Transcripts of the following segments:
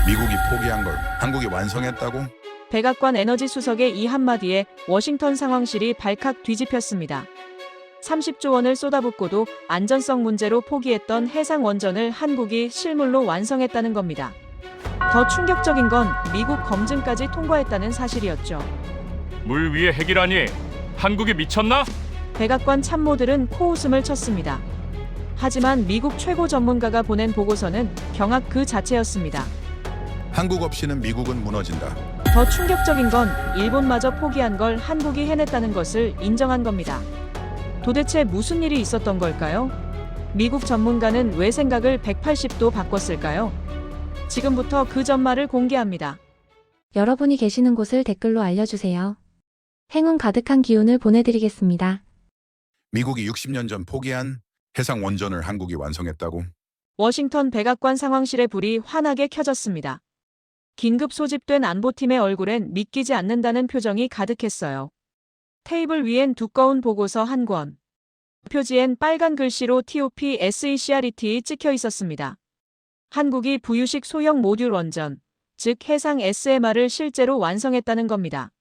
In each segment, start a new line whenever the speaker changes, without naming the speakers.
미국이 포기한 걸 한국이 완성했다고?
백악관 에너지 수석의 이 한마디에 워싱턴 상황실이 발칵 뒤집혔습니다. 30조 원을 쏟아붓고도 안전성 문제로 포기했던 해상 원전을 한국이 실물로 완성했다는 겁니다. 더 충격적인 건 미국 검증까지 통과했다는 사실이었죠.
물 위에 핵이라니 한국이 미쳤나?
백악관 참모들은 코웃음을 쳤습니다. 하지만 미국 최고 전문가가 보낸 보고서는 경악 그 자체였습니다.
한국 없이는 미국은 무너진다.
더 충격적인 건 일본마저 포기한 걸 한국이 해냈다는 것을 인정한 겁니다. 도대체 무슨 일이 있었던 걸까요? 미국 전문가는 왜 생각을 180도 바꿨을까요? 지금부터 그 전말을 공개합니다.
여러분이 계시는 곳을 댓글로 알려주세요. 행운 가득한 기운을 보내드리겠습니다.
미국이 60년 전 포기한 해상 원전을 한국이 완성했다고?
워싱턴 백악관 상황실의 불이 환하게 켜졌습니다. 긴급 소집된 안보팀의 얼굴엔 믿기지 않는다는 표정이 가득했어요. 테이블 위엔 두꺼운 보고서 한 권. 표지엔 빨간 글씨로 TOP SECRET 찍혀 있었습니다. 한국이 부유식 소형 모듈 원전, 즉 해상 SMR을 실제로 완성했다는 겁니다.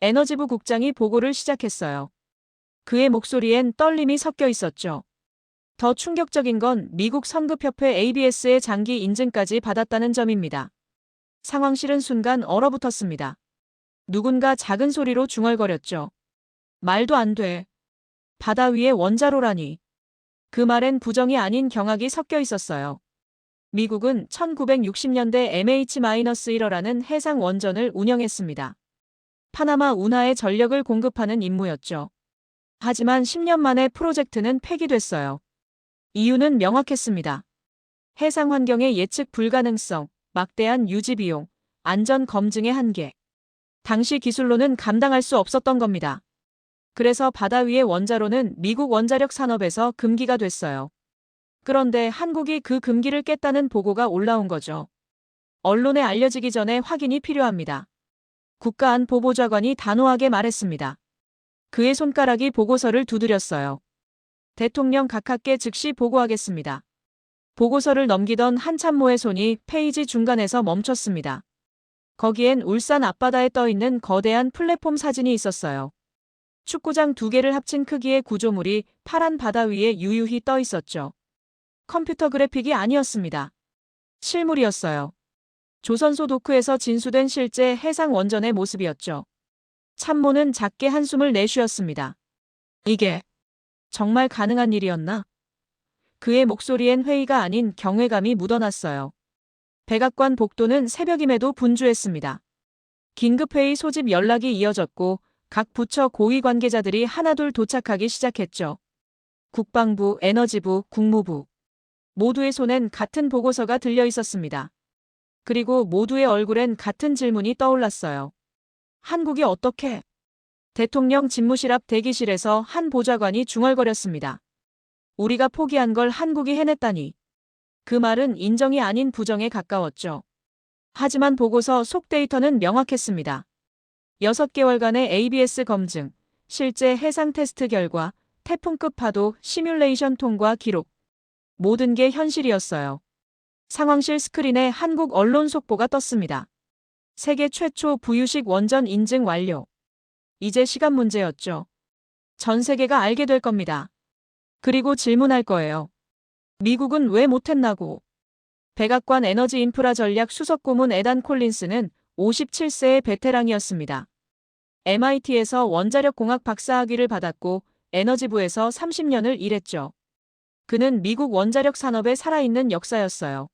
에너지부 국장이 보고를 시작했어요. 그의 목소리엔 떨림이 섞여 있었죠. 더 충격적인 건 미국 성급협회 ABS의 장기 인증까지 받았다는 점입니다. 상황실은 순간 얼어붙었습니다. 누군가 작은 소리로 중얼거렸죠. 말도 안 돼. 바다 위에 원자로라니. 그 말엔 부정이 아닌 경악이 섞여 있었어요. 미국은 1960년대 MH-1라는 해상 원전을 운영했습니다. 파나마 운하에 전력을 공급하는 임무였죠. 하지만 10년 만에 프로젝트는 폐기됐어요. 이유는 명확했습니다. 해상 환경의 예측 불가능성, 막대한 유지 비용, 안전 검증의 한계. 당시 기술로는 감당할 수 없었던 겁니다. 그래서 바다 위의 원자로는 미국 원자력 산업에서 금기가 됐어요. 그런데 한국이 그 금기를 깼다는 보고가 올라온 거죠. 언론에 알려지기 전에 확인이 필요합니다. 국가안보보좌관이 단호하게 말했습니다. 그의 손가락이 보고서를 두드렸어요. 대통령 각하께 즉시 보고하겠습니다. 보고서를 넘기던 한 참모의 손이 페이지 중간에서 멈췄습니다. 거기엔 울산 앞바다에 떠있는 거대한 플랫폼 사진이 있었어요. 축구장 2개를 합친 크기의 구조물이 파란 바다 위에 유유히 떠 있었죠. 컴퓨터 그래픽이 아니었습니다. 실물이었어요. 조선소 도크에서 진수된 실제 해상 원전의 모습이었죠. 참모는 작게 한숨을 내쉬었습니다. 이게 정말 가능한 일이었나? 그의 목소리엔 회의가 아닌 경외감이 묻어났어요. 백악관 복도는 새벽임에도 분주했습니다. 긴급회의 소집 연락이 이어졌고 각 부처 고위 관계자들이 하나둘 도착하기 시작했죠. 국방부, 에너지부, 국무부. 모두의 손엔 같은 보고서가 들려 있었습니다. 그리고 모두의 얼굴엔 같은 질문이 떠올랐어요. 한국이 어떻게? 대통령 집무실 앞 대기실에서 한 보좌관이 중얼거렸습니다. 우리가 포기한 걸 한국이 해냈다니. 그 말은 인정이 아닌 부정에 가까웠죠. 하지만 보고서 속 데이터는 명확했습니다. 6개월간의 ABS 검증, 실제 해상 테스트 결과, 태풍급 파도, 시뮬레이션 통과 기록. 모든 게 현실이었어요. 상황실 스크린에 한국 언론 속보가 떴습니다. 세계 최초 부유식 원전 인증 완료. 이제 시간 문제였죠. 전 세계가 알게 될 겁니다. 그리고 질문할 거예요. 미국은 왜 못했나고? 백악관 에너지 인프라 전략 수석 고문 에단 콜린스는 57세의 베테랑이었습니다. MIT에서 원자력 공학 박사학위를 받았고 에너지부에서 30년을 일했죠. 그는 미국 원자력 산업의 살아있는 역사였어요.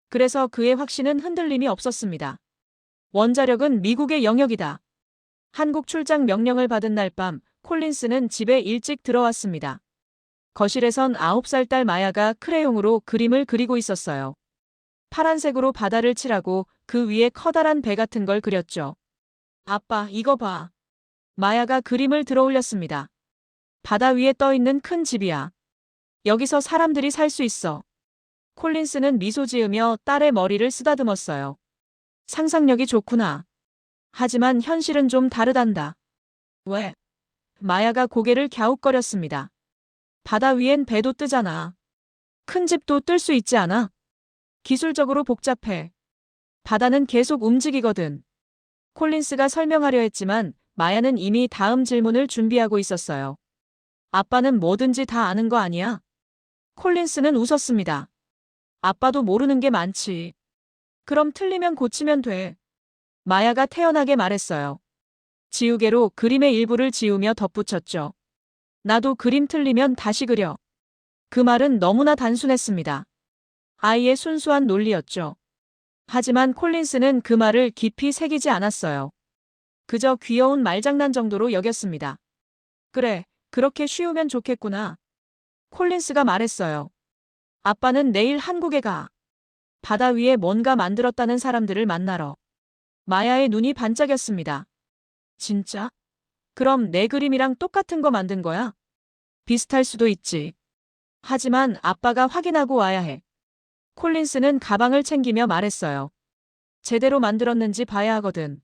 그래서 그의 확신은 흔들림이 없었습니다. 원자력은 미국의 영역이다. 한국 출장 명령을 받은 날 밤 콜린스는 집에 일찍 들어왔습니다. 거실에선 9살 딸 마야가 크레용으로 그림을 그리고 있었어요. 파란색으로 바다를 칠하고 그 위에 커다란 배 같은 걸 그렸죠. 아빠, 이거 봐. 마야가 그림을 들어 올렸습니다. 바다 위에 떠 있는 큰 집이야. 여기서 사람들이 살 수 있어. 콜린스는 미소 지으며 딸의 머리를 쓰다듬었어요. 상상력이 좋구나. 하지만 현실은 좀 다르단다. 왜? 마야가 고개를 갸웃거렸습니다. 바다 위엔 배도 뜨잖아. 큰 집도 뜰 수 있지 않아? 기술적으로 복잡해. 바다는 계속 움직이거든. 콜린스가 설명하려 했지만 마야는 이미 다음 질문을 준비하고 있었어요. 아빠는 뭐든지 다 아는 거 아니야? 콜린스는 웃었습니다. 아빠도 모르는 게 많지. 그럼 틀리면 고치면 돼. 마야가 태연하게 말했어요. 지우개로 그림의 일부를 지우며 덧붙였죠. 나도 그림 틀리면 다시 그려. 그 말은 너무나 단순했습니다. 아이의 순수한 논리였죠. 하지만 콜린스는 그 말을 깊이 새기지 않았어요. 그저 귀여운 말장난 정도로 여겼습니다. 그래, 그렇게 쉬우면 좋겠구나. 콜린스가 말했어요. 아빠는 내일 한국에 가. 바다 위에 뭔가 만들었다는 사람들을 만나러. 마야의 눈이 반짝였습니다. 진짜? 그럼 내 그림이랑 똑같은 거 만든 거야? 비슷할 수도 있지. 하지만 아빠가 확인하고 와야 해. 콜린스는 가방을 챙기며 말했어요. 제대로 만들었는지 봐야 하거든.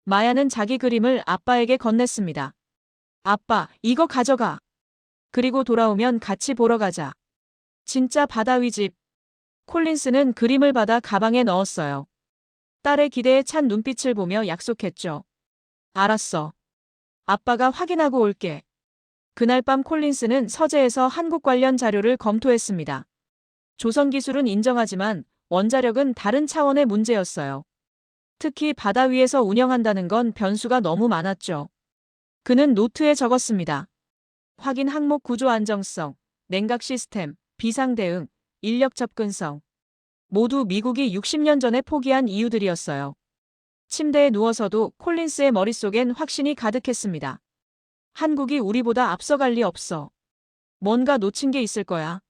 마야는 자기 그림을 아빠에게 건넸습니다. 아빠, 이거 가져가. 그리고 돌아오면 같이 보러 가자. 진짜 바다 위 집. 콜린스는 그림을 받아 가방에 넣었어요. 딸의 기대에 찬 눈빛을 보며 약속했죠. 알았어. 아빠가 확인하고 올게. 그날 밤 콜린스는 서재에서 한국 관련 자료를 검토했습니다. 조선 기술은 인정하지만 원자력은 다른 차원의 문제였어요. 특히 바다 위에서 운영한다는 건 변수가 너무 많았죠. 그는 노트에 적었습니다. 확인 항목 구조 안정성, 냉각 시스템, 비상 대응, 인력 접근성. 모두 미국이 60년 전에 포기한 이유들이었어요. 침대에 누워서도 콜린스의 머릿속엔 확신이 가득했습니다. 한국이 우리보다 앞서갈 리 없어. 뭔가 놓친 게 있을 거야.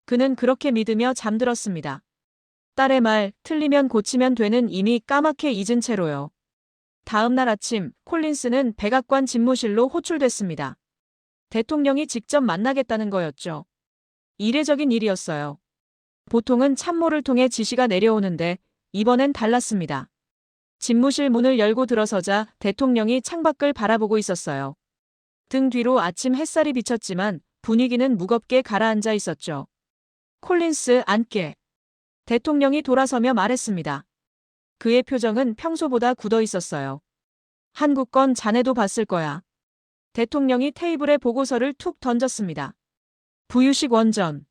그는 그렇게 믿으며 잠들었습니다. 딸의 말, 틀리면 고치면 되는 이미 까맣게 잊은 채로요. 다음 날 아침, 콜린스는 백악관 집무실로 호출됐습니다. 대통령이 직접 만나겠다는 거였죠. 이례적인 일이었어요. 보통은 참모를 통해 지시가 내려오는데 이번엔 달랐습니다. 집무실 문을 열고 들어서자 대통령이 창밖을 바라보고 있었어요. 등 뒤로 아침 햇살이 비쳤지만 분위기는 무겁게 가라앉아 있었죠. 콜린스, 앉게. 대통령이 돌아서며 말했습니다. 그의 표정은 평소보다 굳어 있었어요. 한국 건 자네도 봤을 거야. 대통령이 테이블에 보고서를 툭 던졌습니다. 부유식 원전.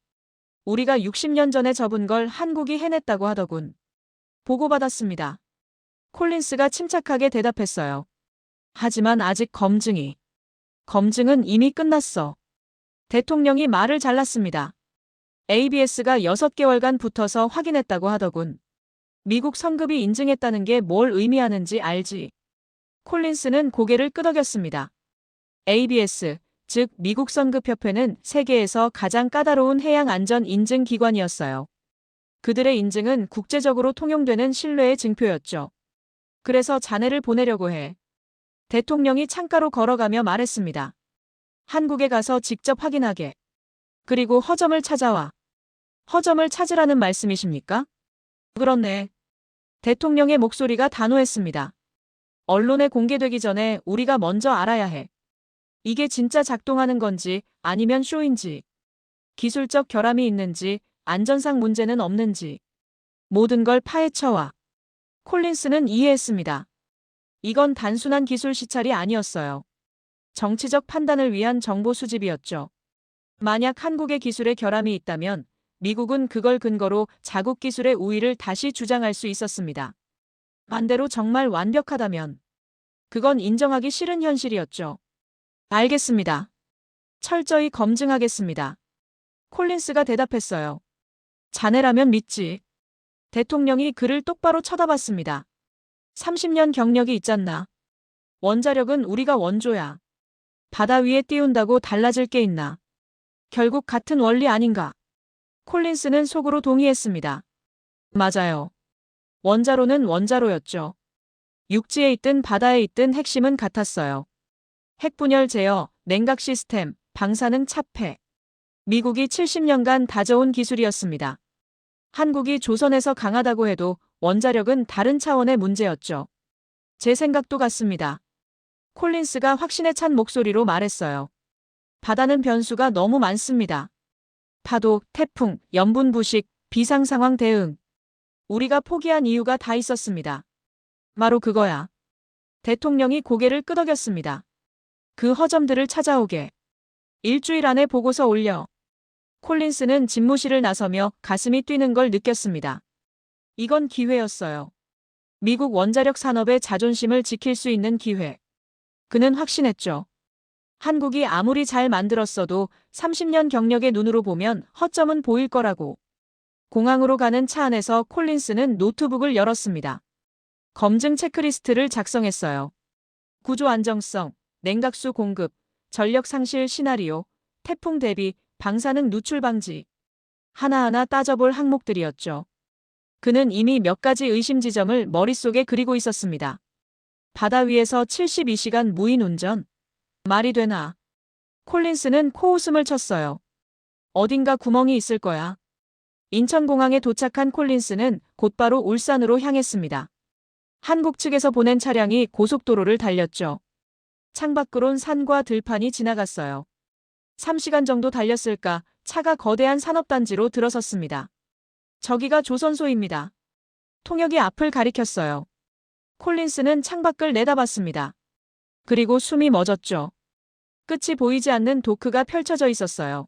우리가 60년 전에 접은 걸 한국이 해냈다고 하더군. 보고받았습니다. 콜린스가 침착하게 대답했어요. 하지만 아직 검증은 이미 끝났어. 대통령이 말을 잘랐습니다. ABS가 6개월간 붙어서 확인했다고 하더군. 미국 성급이 인증했다는 게 뭘 의미하는지 알지? 콜린스는 고개를 끄덕였습니다. ABS, 즉 미국 성급협회는 세계에서 가장 까다로운 해양 안전 인증 기관이었어요. 그들의 인증은 국제적으로 통용되는 신뢰의 증표였죠. 그래서 자네를 보내려고 해. 대통령이 창가로 걸어가며 말했습니다. 한국에 가서 직접 확인하게. 그리고 허점을 찾아와. 허점을 찾으라는 말씀이십니까? 그렇네. 대통령의 목소리가 단호했습니다. 언론에 공개되기 전에 우리가 먼저 알아야 해. 이게 진짜 작동하는 건지 아니면 쇼인지. 기술적 결함이 있는지 안전상 문제는 없는지. 모든 걸 파헤쳐와. 콜린스는 이해했습니다. 이건 단순한 기술 시찰이 아니었어요. 정치적 판단을 위한 정보 수집이었죠. 만약 한국의 기술에 결함이 있다면 미국은 그걸 근거로 자국 기술의 우위를 다시 주장할 수 있었습니다. 반대로 정말 완벽하다면 그건 인정하기 싫은 현실이었죠. 알겠습니다. 철저히 검증하겠습니다. 콜린스가 대답했어요. 자네라면 믿지. 대통령이 그를 똑바로 쳐다봤습니다. 30년 경력이 있잖나. 원자력은 우리가 원조야. 바다 위에 띄운다고 달라질 게 있나. 결국 같은 원리 아닌가. 콜린스는 속으로 동의했습니다. 맞아요. 원자로는 원자로였죠. 육지에 있든 바다에 있든 핵심은 같았어요. 핵분열 제어, 냉각 시스템, 방사능 차폐. 미국이 70년간 다져온 기술이었습니다. 한국이 조선에서 강하다고 해도 원자력은 다른 차원의 문제였죠. 제 생각도 같습니다. 콜린스가 확신에 찬 목소리로 말했어요. 바다는 변수가 너무 많습니다. 파도, 태풍, 염분 부식, 비상 상황 대응. 우리가 포기한 이유가 다 있었습니다. 바로 그거야. 대통령이 고개를 끄덕였습니다. 그 허점들을 찾아오게. 일주일 안에 보고서 올려. 콜린스는 집무실을 나서며 가슴이 뛰는 걸 느꼈습니다. 이건 기회였어요. 미국 원자력 산업의 자존심을 지킬 수 있는 기회. 그는 확신했죠. 한국이 아무리 잘 만들었어도 30년 경력의 눈으로 보면 허점은 보일 거라고. 공항으로 가는 차 안에서 콜린스는 노트북을 열었습니다. 검증 체크리스트를 작성했어요. 구조 안정성, 냉각수 공급, 전력 상실 시나리오, 태풍 대비, 방사능 누출 방지. 하나하나 따져볼 항목들이었죠. 그는 이미 몇 가지 의심 지점을 머릿속에 그리고 있었습니다. 바다 위에서 72시간 무인 운전? 말이 되나? 콜린스는 코웃음을 쳤어요. 어딘가 구멍이 있을 거야. 인천공항에 도착한 콜린스는 곧바로 울산으로 향했습니다. 한국 측에서 보낸 차량이 고속도로를 달렸죠. 창밖으론 산과 들판이 지나갔어요. 3시간 정도 달렸을까 차가 거대한 산업단지로 들어섰습니다. 저기가 조선소입니다. 통역이 앞을 가리켰어요. 콜린스는 창밖을 내다봤습니다. 그리고 숨이 멎었죠. 끝이 보이지 않는 도크가 펼쳐져 있었어요.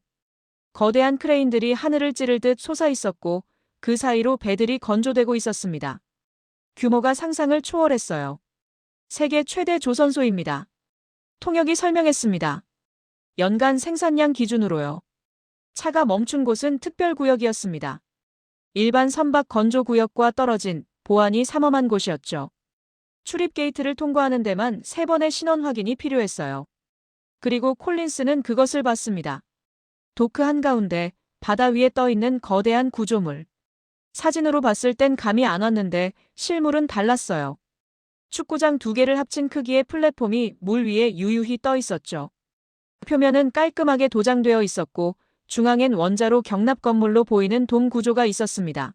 거대한 크레인들이 하늘을 찌를 듯 솟아 있었고 그 사이로 배들이 건조되고 있었습니다. 규모가 상상을 초월했어요. 세계 최대 조선소입니다. 통역이 설명했습니다. 연간 생산량 기준으로요. 차가 멈춘 곳은 특별구역이었습니다. 일반 선박 건조구역과 떨어진 보안이 삼엄한 곳이었죠. 출입 게이트를 통과하는 데만 3번의 신원 확인이 필요했어요. 그리고 콜린스는 그것을 봤습니다. 도크 한가운데 바다 위에 떠있는 거대한 구조물. 사진으로 봤을 땐 감이 안 왔는데 실물은 달랐어요. 축구장 2개를 합친 크기의 플랫폼이 물 위에 유유히 떠 있었죠. 표면은 깔끔하게 도장되어 있었고 중앙엔 원자로 경납 건물로 보이는 돔 구조가 있었습니다.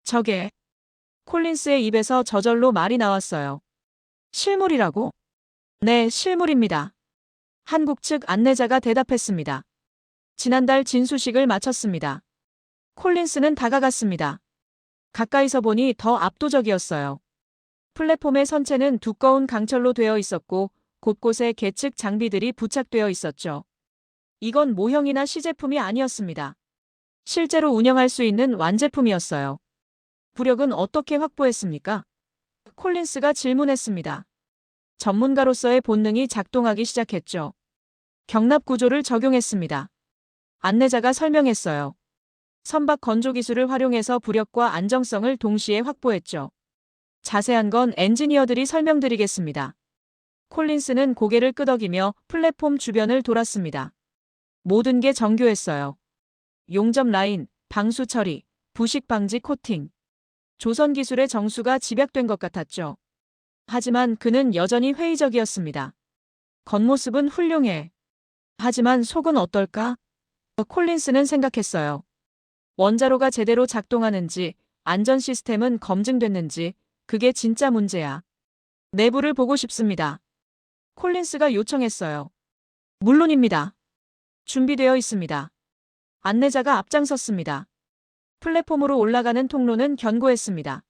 저게 콜린스의 입에서 저절로 말이 나왔어요. 실물이라고? 네, 실물입니다. 한국 측 안내자가 대답했습니다. 지난달 진수식을 마쳤습니다. 콜린스는 다가갔습니다. 가까이서 보니 더 압도적이었어요. 플랫폼의 선체는 두꺼운 강철로 되어 있었고 곳곳에 계측 장비들이 부착되어 있었죠. 이건 모형이나 시제품이 아니었습니다. 실제로 운영할 수 있는 완제품이었어요. 부력은 어떻게 확보했습니까? 콜린스가 질문했습니다. 전문가로서의 본능이 작동하기 시작했죠. 경납 구조를 적용했습니다. 안내자가 설명했어요. 선박 건조 기술을 활용해서 부력과 안정성을 동시에 확보했죠. 자세한 건 엔지니어들이 설명드리겠습니다. 콜린스는 고개를 끄덕이며 플랫폼 주변을 돌았습니다. 모든 게 정교했어요. 용접 라인, 방수 처리, 부식 방지 코팅. 조선 기술의 정수가 집약된 것 같았죠. 하지만 그는 여전히 회의적이었습니다. 겉모습은 훌륭해. 하지만 속은 어떨까? 콜린스는 생각했어요. 원자로가 제대로 작동하는지, 안전 시스템은 검증됐는지, 그게 진짜 문제야. 내부를 보고 싶습니다. 콜린스가 요청했어요. 물론입니다. 준비되어 있습니다. 안내자가 앞장섰습니다. 플랫폼으로 올라가는 통로는 견고했습니다.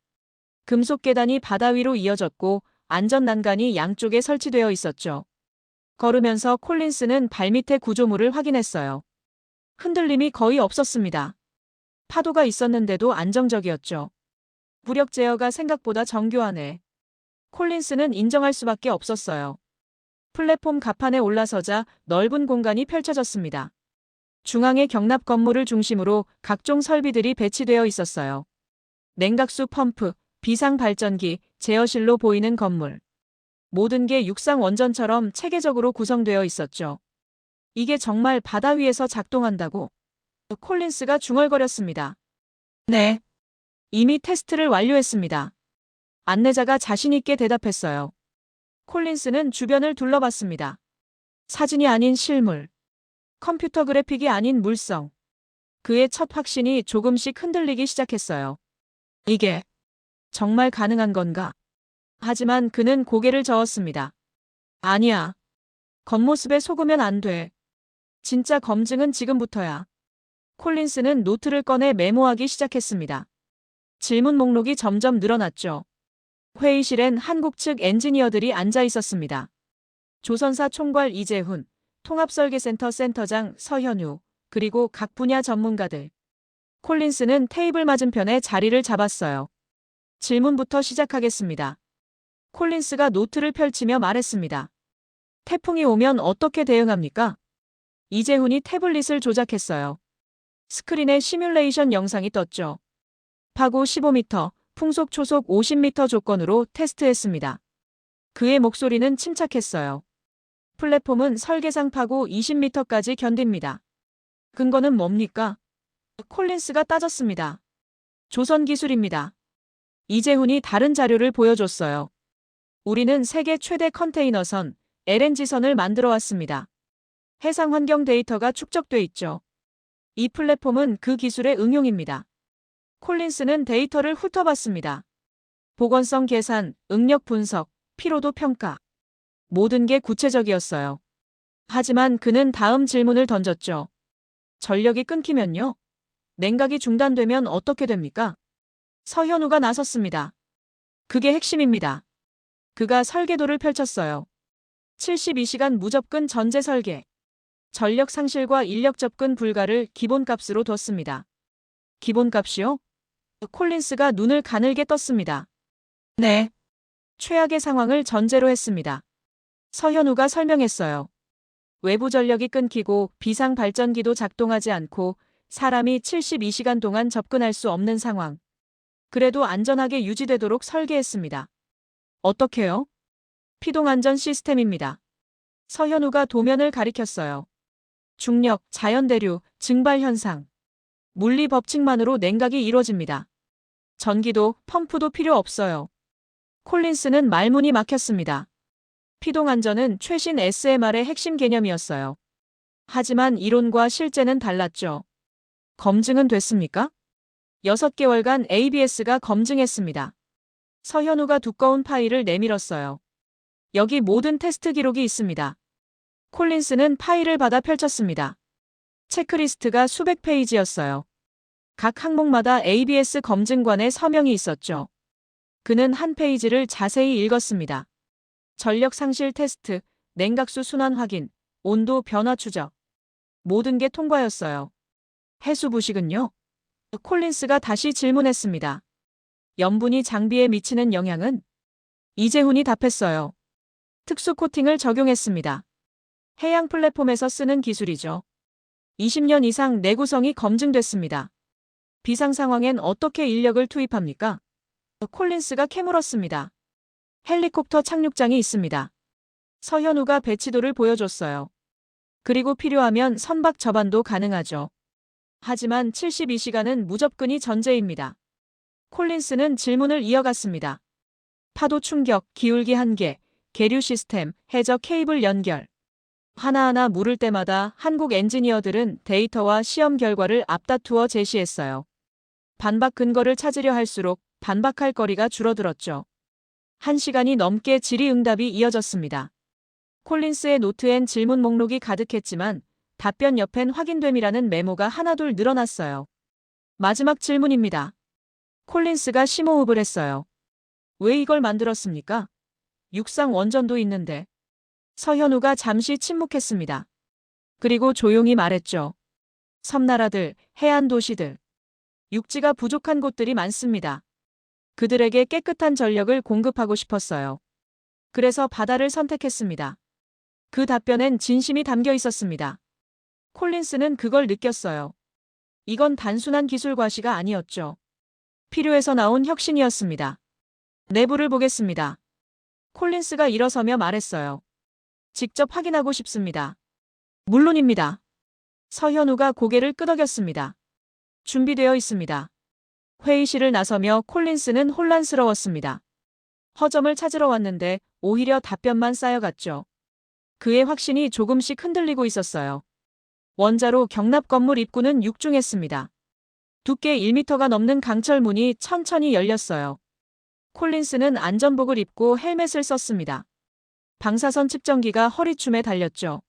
금속 계단이 바다 위로 이어졌고 안전 난간이 양쪽에 설치되어 있었죠. 걸으면서 콜린스는 발밑의 구조물을 확인했어요. 흔들림이 거의 없었습니다. 파도가 있었는데도 안정적이었죠. 부력 제어가 생각보다 정교하네. 콜린스는 인정할 수밖에 없었어요. 플랫폼 갑판에 올라서자 넓은 공간이 펼쳐졌습니다. 중앙의 경납 건물을 중심으로 각종 설비들이 배치되어 있었어요. 냉각수 펌프, 비상 발전기, 제어실로 보이는 건물. 모든 게 육상 원전처럼 체계적으로 구성되어 있었죠. 이게 정말 바다 위에서 작동한다고? 콜린스가 중얼거렸습니다. 네. 이미 테스트를 완료했습니다. 안내자가 자신있게 대답했어요. 콜린스는 주변을 둘러봤습니다. 사진이 아닌 실물. 컴퓨터 그래픽이 아닌 물성. 그의 첫 확신이 조금씩 흔들리기 시작했어요. 이게 정말 가능한 건가? 하지만 그는 고개를 저었습니다. 아니야. 겉모습에 속으면 안 돼. 진짜 검증은 지금부터야. 콜린스는 노트를 꺼내 메모하기 시작했습니다. 질문 목록이 점점 늘어났죠. 회의실엔 한국 측 엔지니어들이 앉아 있었습니다. 조선사 총괄 이재훈, 통합설계센터 센터장 서현우, 그리고 각 분야 전문가들. 콜린스는 테이블 맞은편에 자리를 잡았어요. 질문부터 시작하겠습니다. 콜린스가 노트를 펼치며 말했습니다. 태풍이 오면 어떻게 대응합니까? 이재훈이 태블릿을 조작했어요. 스크린에 시뮬레이션 영상이 떴죠. 파고 15m, 풍속 초속 50m 조건으로 테스트했습니다. 그의 목소리는 침착했어요. 플랫폼은 설계상 파고 20m까지 견딥니다. 근거는 뭡니까? 콜린스가 따졌습니다. 조선 기술입니다. 이재훈이 다른 자료를 보여줬어요. 우리는 세계 최대 컨테이너선, LNG선을 만들어 왔습니다. 해상 환경 데이터가 축적돼 있죠. 이 플랫폼은 그 기술의 응용입니다. 콜린스는 데이터를 훑어봤습니다. 보건성 계산, 응력 분석, 피로도 평가. 모든 게 구체적이었어요. 하지만 그는 다음 질문을 던졌죠. 전력이 끊기면요? 냉각이 중단되면 어떻게 됩니까? 서현우가 나섰습니다. 그게 핵심입니다. 그가 설계도를 펼쳤어요. 72시간 무접근 전제 설계. 전력 상실과 인력 접근 불가를 기본값으로 뒀습니다. 기본값이요? 콜린스가 눈을 가늘게 떴습니다. 네. 최악의 상황을 전제로 했습니다. 서현우가 설명했어요. 외부 전력이 끊기고 비상 발전기도 작동하지 않고 사람이 72시간 동안 접근할 수 없는 상황. 그래도 안전하게 유지되도록 설계했습니다. 어떻게요? 피동안전 시스템입니다. 서현우가 도면을 가리켰어요. 중력, 자연대류, 증발 현상. 물리 법칙만으로 냉각이 이루어집니다. 전기도, 펌프도 필요 없어요. 콜린스는 말문이 막혔습니다. 피동안전은 최신 SMR의 핵심 개념이었어요. 하지만 이론과 실제는 달랐죠. 검증은 됐습니까? 6개월간 ABS가 검증했습니다. 서현우가 두꺼운 파일을 내밀었어요. 여기 모든 테스트 기록이 있습니다. 콜린스는 파일을 받아 펼쳤습니다. 체크리스트가 수백 페이지였어요. 각 항목마다 ABS 검증관의 서명이 있었죠. 그는 한 페이지를 자세히 읽었습니다. 전력 상실 테스트, 냉각수 순환 확인, 온도 변화 추적. 모든 게 통과였어요. 해수 부식은요? 콜린스가 다시 질문했습니다. 염분이 장비에 미치는 영향은? 이재훈이 답했어요. 특수 코팅을 적용했습니다. 해양 플랫폼에서 쓰는 기술이죠. 20년 이상 내구성이 검증됐습니다. 비상 상황엔 어떻게 인력을 투입합니까? 콜린스가 캐물었습니다. 헬리콥터 착륙장이 있습니다. 서현우가 배치도를 보여줬어요. 그리고 필요하면 선박 접안도 가능하죠. 하지만 72시간은 무접근이 전제입니다. 콜린스는 질문을 이어갔습니다. 파도 충격, 기울기 한계, 계류 시스템, 해저 케이블 연결. 하나하나 물을 때마다 한국 엔지니어들은 데이터와 시험 결과를 앞다투어 제시했어요. 반박 근거를 찾으려 할수록 반박할 거리가 줄어들었죠. 1시간이 넘게 질의응답이 이어졌습니다. 콜린스의 노트엔 질문 목록이 가득했지만 답변 옆엔 확인됨이라는 메모가 하나둘 늘어났어요. 마지막 질문입니다. 콜린스가 심호흡을 했어요. 왜 이걸 만들었습니까? 육상 원전도 있는데. 서현우가 잠시 침묵했습니다. 그리고 조용히 말했죠. 섬나라들, 해안 도시들. 육지가 부족한 곳들이 많습니다. 그들에게 깨끗한 전력을 공급하고 싶었어요. 그래서 바다를 선택했습니다. 그 답변엔 진심이 담겨 있었습니다. 콜린스는 그걸 느꼈어요. 이건 단순한 기술 과시가 아니었죠. 필요해서 나온 혁신이었습니다. 내부를 보겠습니다. 콜린스가 일어서며 말했어요. 직접 확인하고 싶습니다. 물론입니다. 서현우가 고개를 끄덕였습니다. 준비되어 있습니다. 회의실을 나서며 콜린스는 혼란스러웠습니다. 허점을 찾으러 왔는데 오히려 답변만 쌓여갔죠. 그의 확신이 조금씩 흔들리고 있었어요. 원자로 경납 건물 입구는 육중했습니다. 두께 1m가 넘는 강철 문이 천천히 열렸어요. 콜린스는 안전복을 입고 헬멧을 썼습니다. 방사선 측정기가 허리춤에 달렸죠.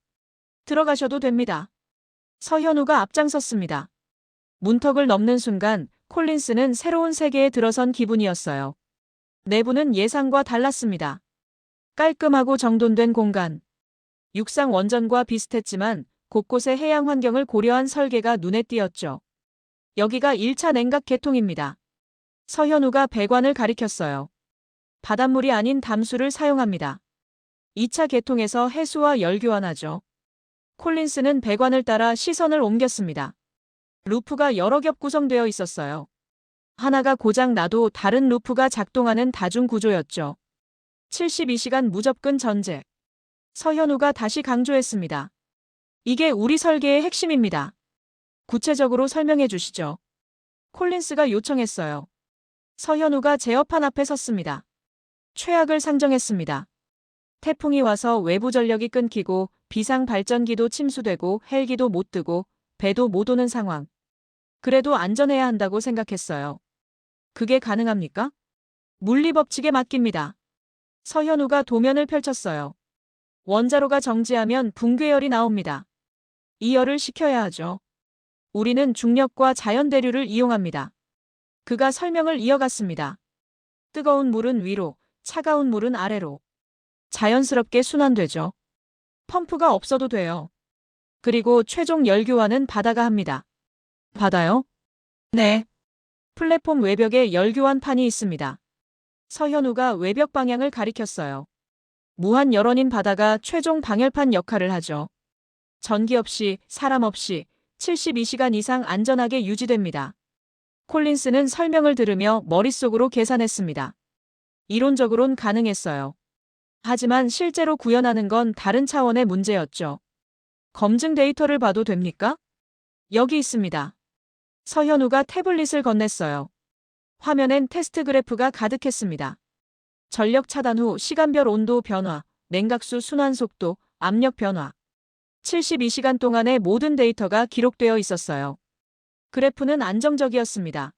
들어가셔도 됩니다. 서현우가 앞장섰습니다. 문턱을 넘는 순간 콜린스는 새로운 세계에 들어선 기분이었어요. 내부는 예상과 달랐습니다. 깔끔하고 정돈된 공간. 육상 원전과 비슷했지만 곳곳의 해양 환경을 고려한 설계가 눈에 띄었죠. 여기가 1차 냉각 계통입니다. 서현우가 배관을 가리켰어요. 바닷물이 아닌 담수를 사용합니다. 2차 계통에서 해수와 열 교환하죠. 콜린스는 배관을 따라 시선을 옮겼습니다. 루프가 여러 겹 구성되어 있었어요. 하나가 고장 나도 다른 루프가 작동하는 다중 구조였죠. 72시간 무접근 전제. 서현우가 다시 강조했습니다. 이게 우리 설계의 핵심입니다. 구체적으로 설명해 주시죠. 콜린스가 요청했어요. 서현우가 제어판 앞에 섰습니다. 최악을 상정했습니다. 태풍이 와서 외부 전력이 끊기고 비상 발전기도 침수되고 헬기도 못 뜨고 배도 못 오는 상황. 그래도 안전해야 한다고 생각했어요. 그게 가능합니까? 물리법칙에 맡깁니다. 서현우가 도면을 펼쳤어요. 원자로가 정지하면 붕괴열이 나옵니다. 이 열을 식혀야 하죠. 우리는 중력과 자연대류를 이용합니다. 그가 설명을 이어갔습니다. 뜨거운 물은 위로, 차가운 물은 아래로. 자연스럽게 순환되죠. 펌프가 없어도 돼요. 그리고 최종 열교환은 바다가 합니다. 바다요? 네. 플랫폼 외벽에 열교환판이 있습니다. 서현우가 외벽 방향을 가리켰어요. 무한 열원인 바다가 최종 방열판 역할을 하죠. 전기 없이, 사람 없이 72시간 이상 안전하게 유지됩니다. 콜린스는 설명을 들으며 머릿속으로 계산했습니다. 이론적으론 가능했어요. 하지만 실제로 구현하는 건 다른 차원의 문제였죠. 검증 데이터를 봐도 됩니까? 여기 있습니다. 서현우가 태블릿을 건넸어요. 화면엔 테스트 그래프가 가득했습니다. 전력 차단 후 시간별 온도 변화, 냉각수 순환 속도, 압력 변화. 72시간 동안의 모든 데이터가 기록되어 있었어요. 그래프는 안정적이었습니다.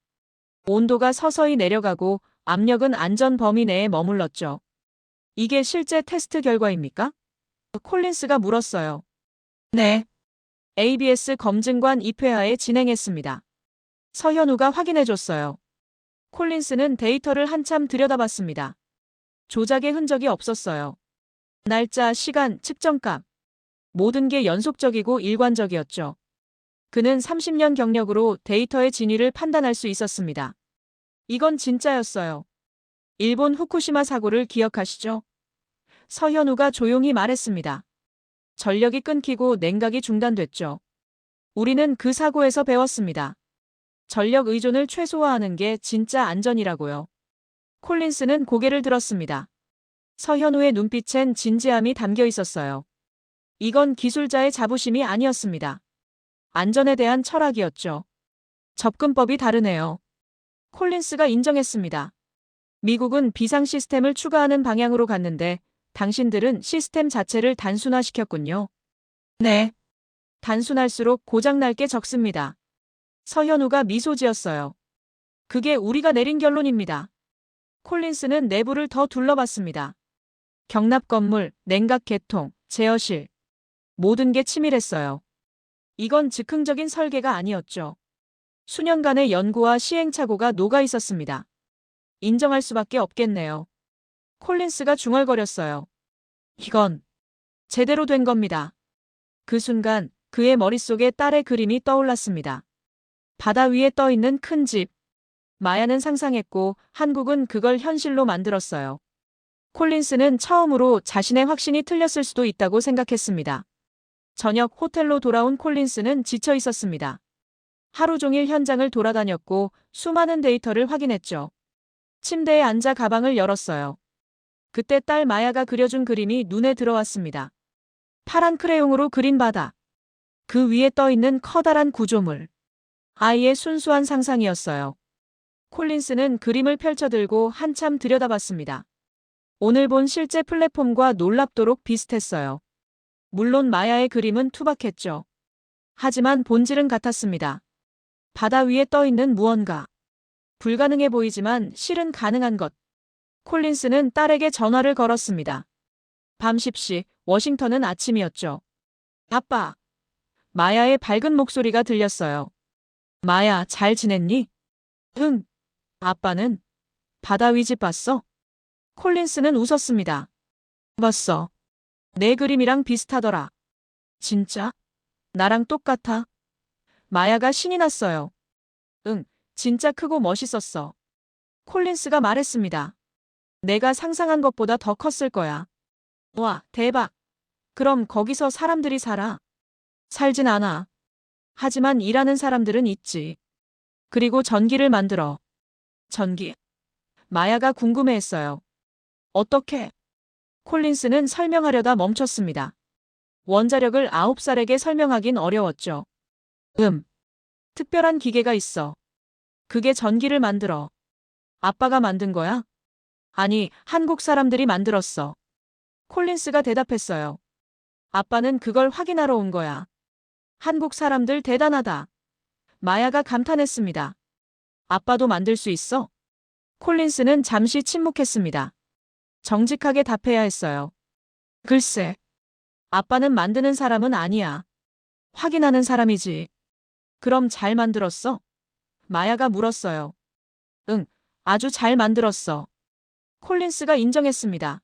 온도가 서서히 내려가고 압력은 안전 범위 내에 머물렀죠. 이게 실제 테스트 결과입니까? 콜린스가 물었어요. 네. ABS 검증관 입회하에 진행했습니다. 서현우가 확인해줬어요. 콜린스는 데이터를 한참 들여다봤습니다. 조작의 흔적이 없었어요. 날짜, 시간, 측정값. 모든 게 연속적이고 일관적이었죠. 그는 30년 경력으로 데이터의 진위를 판단할 수 있었습니다. 이건 진짜였어요. 일본 후쿠시마 사고를 기억하시죠? 서현우가 조용히 말했습니다. 전력이 끊기고 냉각이 중단됐죠. 우리는 그 사고에서 배웠습니다. 전력 의존을 최소화하는 게 진짜 안전이라고요. 콜린스는 고개를 들었습니다. 서현우의 눈빛엔 진지함이 담겨 있었어요. 이건 기술자의 자부심이 아니었습니다. 안전에 대한 철학이었죠. 접근법이 다르네요. 콜린스가 인정했습니다. 미국은 비상 시스템을 추가하는 방향으로 갔는데 당신들은 시스템 자체를 단순화시켰군요. 네. 단순할수록 고장날 게 적습니다. 서현우가 미소 지었어요. 그게 우리가 내린 결론입니다. 콜린스는 내부를 더 둘러봤습니다. 경납 건물, 냉각 계통, 제어실. 모든 게 치밀했어요. 이건 즉흥적인 설계가 아니었죠. 수년간의 연구와 시행착오가 녹아 있었습니다. 인정할 수밖에 없겠네요. 콜린스가 중얼거렸어요. 이건 제대로 된 겁니다. 그 순간 그의 머릿속에 딸의 그림이 떠올랐습니다. 바다 위에 떠 있는 큰 집. 마야는 상상했고 한국은 그걸 현실로 만들었어요. 콜린스는 처음으로 자신의 확신이 틀렸을 수도 있다고 생각했습니다. 저녁 호텔로 돌아온 콜린스는 지쳐 있었습니다. 하루 종일 현장을 돌아다녔고 수많은 데이터를 확인했죠. 침대에 앉아 가방을 열었어요. 그때 딸 마야가 그려준 그림이 눈에 들어왔습니다. 파란 크레용으로 그린 바다. 그 위에 떠 있는 커다란 구조물. 아이의 순수한 상상이었어요. 콜린스는 그림을 펼쳐들고 한참 들여다봤습니다. 오늘 본 실제 플랫폼과 놀랍도록 비슷했어요. 물론 마야의 그림은 투박했죠. 하지만 본질은 같았습니다. 바다 위에 떠 있는 무언가. 불가능해 보이지만 실은 가능한 것. 콜린스는 딸에게 전화를 걸었습니다. 밤 10시, 워싱턴은 아침이었죠. 아빠. 마야의 밝은 목소리가 들렸어요. 마야, 잘 지냈니? 응. 아빠는 바다 위집 봤어? 콜린스는 웃었습니다. 봤어. 내 그림이랑 비슷하더라. 진짜? 나랑 똑같아? 마야가 신이 났어요. 응, 진짜 크고 멋있었어. 콜린스가 말했습니다. 내가 상상한 것보다 더 컸을 거야. 와, 대박. 그럼 거기서 사람들이 살아? 살진 않아. 하지만 일하는 사람들은 있지. 그리고 전기를 만들어. 전기? 마야가 궁금해했어요. 어떻게? 콜린스는 설명하려다 멈췄습니다. 원자력을 9살에게 설명하긴 어려웠죠. 특별한 기계가 있어. 그게 전기를 만들어. 아빠가 만든 거야? 아니, 한국 사람들이 만들었어. 콜린스가 대답했어요. 아빠는 그걸 확인하러 온 거야. 한국 사람들 대단하다. 마야가 감탄했습니다. 아빠도 만들 수 있어? 콜린스는 잠시 침묵했습니다. 정직하게 답해야 했어요. 글쎄, 아빠는 만드는 사람은 아니야. 확인하는 사람이지. 그럼 잘 만들었어? 마야가 물었어요. 응, 아주 잘 만들었어. 콜린스가 인정했습니다.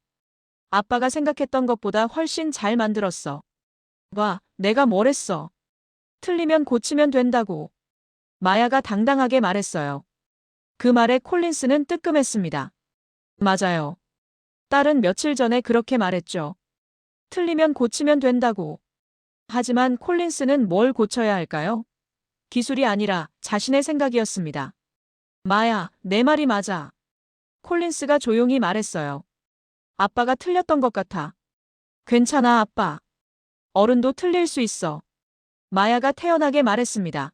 아빠가 생각했던 것보다 훨씬 잘 만들었어. 와, 내가 뭘 했어? 틀리면 고치면 된다고. 마야가 당당하게 말했어요. 그 말에 콜린스는 뜨끔했습니다. 맞아요. 딸은 며칠 전에 그렇게 말했죠. 틀리면 고치면 된다고. 하지만 콜린스는 뭘 고쳐야 할까요? 기술이 아니라 자신의 생각이었습니다. 마야, 내 말이 맞아. 콜린스가 조용히 말했어요. 아빠가 틀렸던 것 같아. 괜찮아, 아빠. 어른도 틀릴 수 있어. 마야가 태연하게 말했습니다.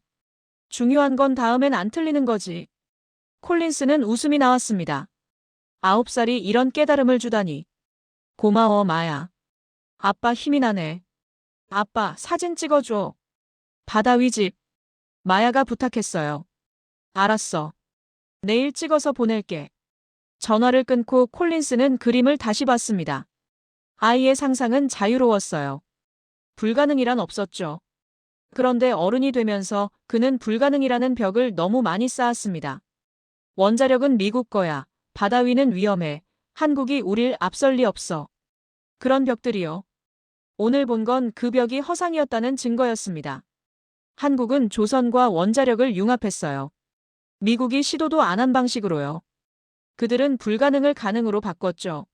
중요한 건 다음엔 안 틀리는 거지. 콜린스는 웃음이 나왔습니다. 9살이 이런 깨달음을 주다니. 고마워, 마야. 아빠 힘이 나네. 아빠, 사진 찍어줘. 바다 위집. 마야가 부탁했어요. 알았어. 내일 찍어서 보낼게. 전화를 끊고 콜린스는 그림을 다시 봤습니다. 아이의 상상은 자유로웠어요. 불가능이란 없었죠. 그런데 어른이 되면서 그는 불가능이라는 벽을 너무 많이 쌓았습니다. 원자력은 미국 거야. 바다 위는 위험해. 한국이 우릴 앞설 리 없어. 그런 벽들이요. 오늘 본 건 그 벽이 허상이었다는 증거였습니다. 한국은 조선과 원자력을 융합했어요. 미국이 시도도 안 한 방식으로요. 그들은 불가능을 가능으로 바꿨죠.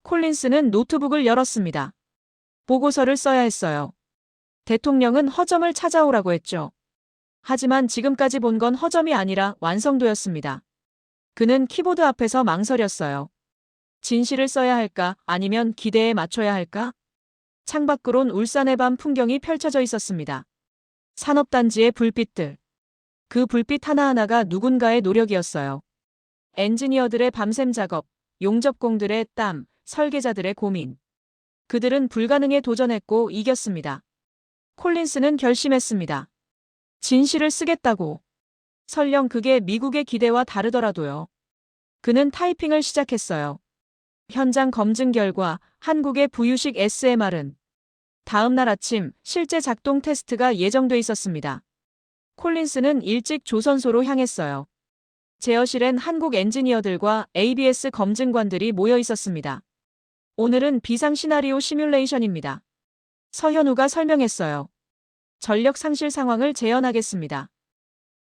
콜린스는 노트북을 열었습니다. 보고서를 써야 했어요. 대통령은 허점을 찾아오라고 했죠. 하지만 지금까지 본 건 허점이 아니라 완성도였습니다. 그는 키보드 앞에서 망설였어요. 진실을 써야 할까 아니면 기대에 맞춰야 할까? 창밖으론 울산의 밤 풍경이 펼쳐져 있었습니다. 산업단지의 불빛들. 그 불빛 하나하나가 누군가의 노력이었어요. 엔지니어들의 밤샘 작업, 용접공들의 땀, 설계자들의 고민. 그들은 불가능에 도전했고 이겼습니다. 콜린스는 결심했습니다. 진실을 쓰겠다고. 설령 그게 미국의 기대와 다르더라도요. 그는 타이핑을 시작했어요. 현장 검증 결과 한국의 부유식 SMR은 다음 날 아침 실제 작동 테스트가 예정돼 있었습니다. 콜린스는 일찍 조선소로 향했어요. 제어실엔 한국 엔지니어들과 ABS 검증관들이 모여 있었습니다. 오늘은 비상 시나리오 시뮬레이션입니다. 서현우가 설명했어요. 전력 상실 상황을 재현하겠습니다.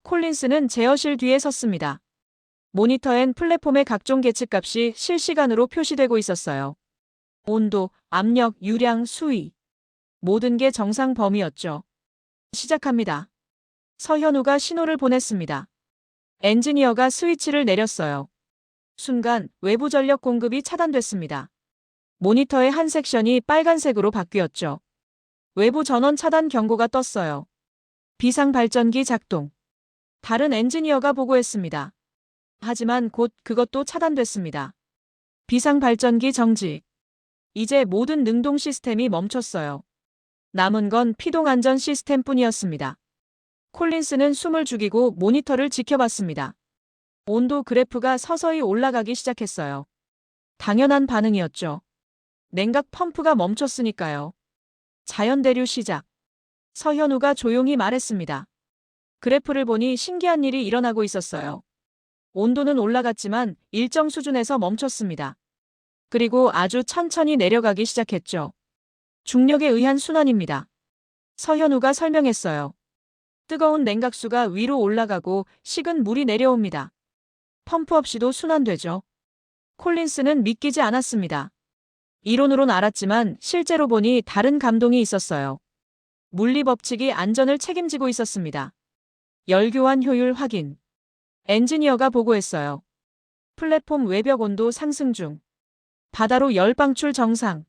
콜린스는 제어실 뒤에 섰습니다. 모니터엔 플랫폼의 각종 계측값이 실시간으로 표시되고 있었어요. 온도, 압력, 유량, 수위. 모든 게 정상 범위였죠. 시작합니다. 서현우가 신호를 보냈습니다. 엔지니어가 스위치를 내렸어요. 순간 외부 전력 공급이 차단됐습니다. 모니터의 한 섹션이 빨간색으로 바뀌었죠. 외부 전원 차단 경고가 떴어요. 비상 발전기 작동. 다른 엔지니어가 보고했습니다. 하지만 곧 그것도 차단됐습니다. 비상 발전기 정지. 이제 모든 능동 시스템이 멈췄어요. 남은 건 피동 안전 시스템뿐이었습니다. 콜린스는 숨을 죽이고 모니터를 지켜봤습니다. 온도 그래프가 서서히 올라가기 시작했어요. 당연한 반응이었죠. 냉각 펌프가 멈췄으니까요. 자연 대류 시작. 서현우가 조용히 말했습니다. 그래프를 보니 신기한 일이 일어나고 있었어요. 온도는 올라갔지만 일정 수준에서 멈췄습니다. 그리고 아주 천천히 내려가기 시작했죠. 중력에 의한 순환입니다. 서현우가 설명했어요. 뜨거운 냉각수가 위로 올라가고 식은 물이 내려옵니다. 펌프 없이도 순환되죠. 콜린스는 믿기지 않았습니다. 이론으론 알았지만 실제로 보니 다른 감동이 있었어요. 물리 법칙이 안전을 책임지고 있었습니다. 열교환 효율 확인. 엔지니어가 보고했어요. 플랫폼 외벽 온도 상승 중. 바다로 열 방출 정상.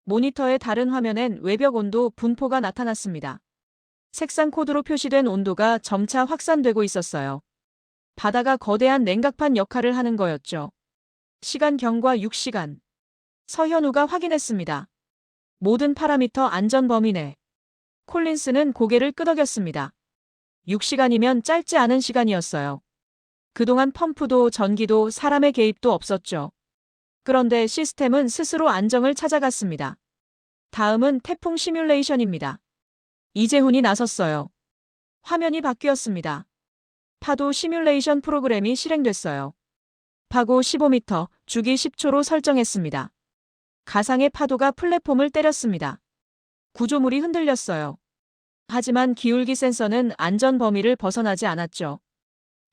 모니터의 다른 화면엔 외벽 온도 분포가 나타났습니다. 색상 코드로 표시된 온도가 점차 확산되고 있었어요. 바다가 거대한 냉각판 역할을 하는 거였죠. 시간 경과 6시간. 서현우가 확인했습니다. 모든 파라미터 안전 범위 내. 콜린스는 고개를 끄덕였습니다. 6시간이면 짧지 않은 시간이었어요. 그동안 펌프도 전기도 사람의 개입도 없었죠. 그런데 시스템은 스스로 안정을 찾아갔습니다. 다음은 태풍 시뮬레이션입니다. 이재훈이 나섰어요. 화면이 바뀌었습니다. 파도 시뮬레이션 프로그램이 실행됐어요. 파고 15m, 주기 10초로 설정했습니다. 가상의 파도가 플랫폼을 때렸습니다. 구조물이 흔들렸어요. 하지만 기울기 센서는 안전 범위를 벗어나지 않았죠.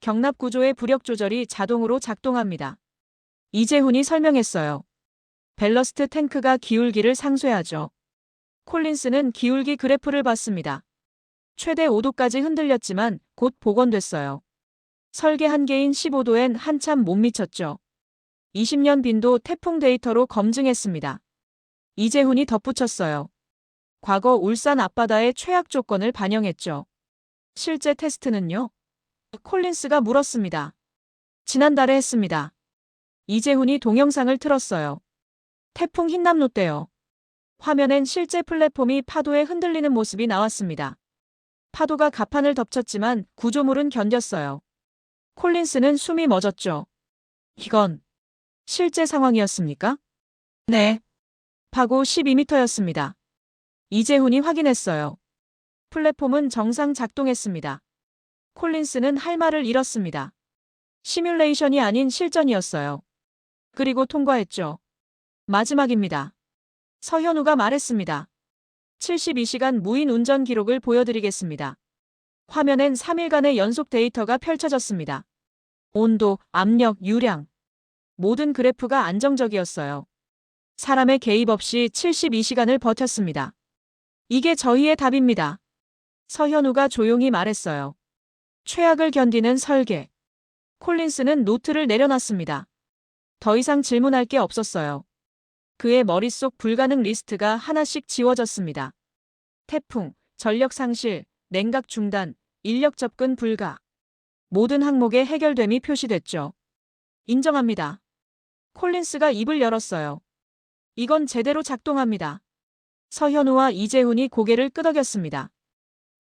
경납 구조의 부력 조절이 자동으로 작동합니다. 이재훈이 설명했어요. 밸러스트 탱크가 기울기를 상쇄하죠. 콜린스는 기울기 그래프를 봤습니다. 최대 5도까지 흔들렸지만 곧 복원됐어요. 설계 한계인 15도엔 한참 못 미쳤죠. 20년 빈도 태풍 데이터로 검증했습니다. 이재훈이 덧붙였어요. 과거 울산 앞바다의 최악 조건을 반영했죠. 실제 테스트는요? 콜린스가 물었습니다. 지난달에 했습니다. 이재훈이 동영상을 틀었어요. 태풍 흰남노 때요. 화면엔 실제 플랫폼이 파도에 흔들리는 모습이 나왔습니다. 파도가 갑판을 덮쳤지만 구조물은 견뎠어요. 콜린스는 숨이 멎었죠. 이건 실제 상황이었습니까? 네. 파고 12m였습니다. 이재훈이 확인했어요. 플랫폼은 정상 작동했습니다. 콜린스는 할 말을 잃었습니다. 시뮬레이션이 아닌 실전이었어요. 그리고 통과했죠. 마지막입니다. 서현우가 말했습니다. 72시간 무인 운전 기록을 보여드리겠습니다. 화면엔 3일간의 연속 데이터가 펼쳐졌습니다. 온도, 압력, 유량. 모든 그래프가 안정적이었어요. 사람의 개입 없이 72시간을 버텼습니다. 이게 저희의 답입니다. 서현우가 조용히 말했어요. 최악을 견디는 설계. 콜린스는 노트를 내려놨습니다. 더 이상 질문할 게 없었어요. 그의 머릿속 불가능 리스트가 하나씩 지워졌습니다. 태풍, 전력 상실, 냉각 중단, 인력 접근 불가. 모든 항목의 해결됨이 표시됐죠. 인정합니다. 콜린스가 입을 열었어요. 이건 제대로 작동합니다. 서현우와 이재훈이 고개를 끄덕였습니다.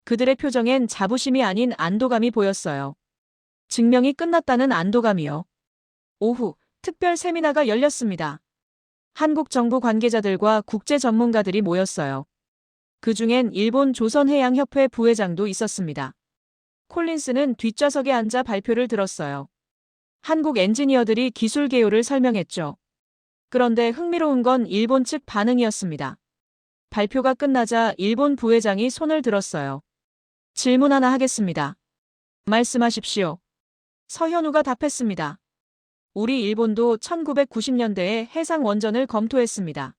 그들의 표정엔 자부심이 아닌 안도감이 보였어요. 증명이 끝났다는 안도감이요. 오후, 특별 세미나가 열렸습니다. 한국 정부 관계자들과 국제 전문가들이 모였어요. 그중엔 일본 조선해양협회 부회장도 있었습니다. 콜린스는 뒷좌석에 앉아 발표를 들었어요. 한국 엔지니어들이 기술 개요를 설명했죠. 그런데 흥미로운 건 일본 측 반응이었습니다. 발표가 끝나자 일본 부회장이 손을 들었어요. 질문 하나 하겠습니다. 말씀하십시오. 서현우가 답했습니다. 우리 일본도 1990년대에 해상 원전을 검토했습니다.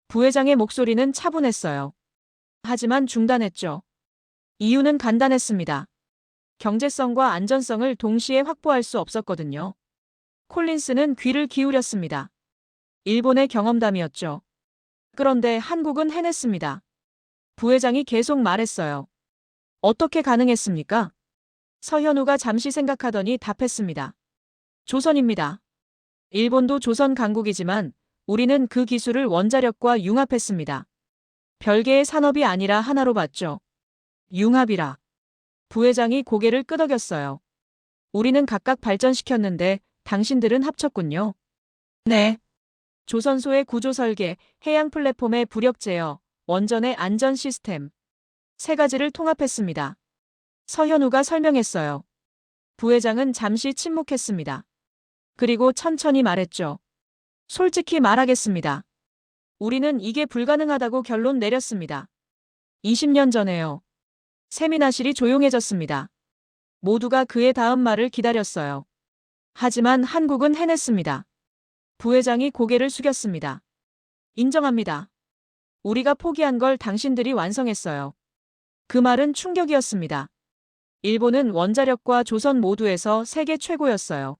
부회장의 목소리는 차분했어요. 하지만 중단했죠. 이유는 간단했습니다. 경제성과 안전성을 동시에 확보할 수 없었거든요. 콜린스는 귀를 기울였습니다. 일본의 경험담이었죠. 그런데 한국은 해냈습니다. 부회장이 계속 말했어요. 어떻게 가능했습니까? 서현우가 잠시 생각하더니 답했습니다. 조선입니다. 일본도 조선 강국이지만 우리는 그 기술을 원자력과 융합했습니다. 별개의 산업이 아니라 하나로 봤죠. 융합이라. 부회장이 고개를 끄덕였어요. 우리는 각각 발전시켰는데 당신들은 합쳤군요. 네. 조선소의 구조 설계, 해양 플랫폼의 부력 제어, 원전의 안전 시스템. 세 가지를 통합했습니다. 서현우가 설명했어요. 부회장은 잠시 침묵했습니다. 그리고 천천히 말했죠. 솔직히 말하겠습니다. 우리는 이게 불가능하다고 결론 내렸습니다. 20년 전에요. 세미나실이 조용해졌습니다. 모두가 그의 다음 말을 기다렸어요. 하지만 한국은 해냈습니다. 부회장이 고개를 숙였습니다. 인정합니다. 우리가 포기한 걸 당신들이 완성했어요. 그 말은 충격이었습니다. 일본은 원자력과 조선 모두에서 세계 최고였어요.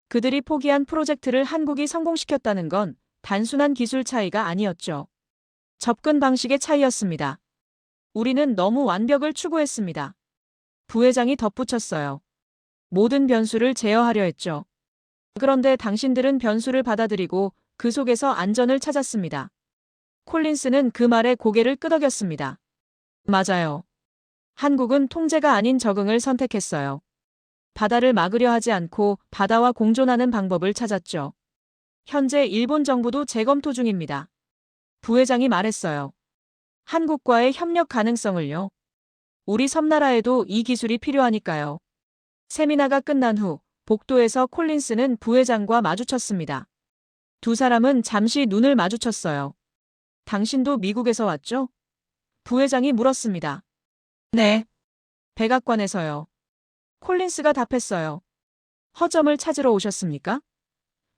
그들이 포기한 프로젝트를 한국이 성공시켰다는 건 단순한 기술 차이가 아니었죠. 접근 방식의 차이였습니다. 우리는 너무 완벽을 추구했습니다. 부회장이 덧붙였어요. 모든 변수를 제어하려 했죠. 그런데 당신들은 변수를 받아들이고 그 속에서 안전을 찾았습니다. 콜린스는 그 말에 고개를 끄덕였습니다. 맞아요. 한국은 통제가 아닌 적응을 선택했어요. 바다를 막으려 하지 않고 바다와 공존하는 방법을 찾았죠. 현재 일본 정부도 재검토 중입니다. 부회장이 말했어요. 한국과의 협력 가능성을요. 우리 섬나라에도 이 기술이 필요하니까요. 세미나가 끝난 후 복도에서 콜린스는 부회장과 마주쳤습니다. 두 사람은 잠시 눈을 마주쳤어요. 당신도 미국에서 왔죠? 부회장이 물었습니다. 네. 백악관에서요. 콜린스가 답했어요. 허점을 찾으러 오셨습니까?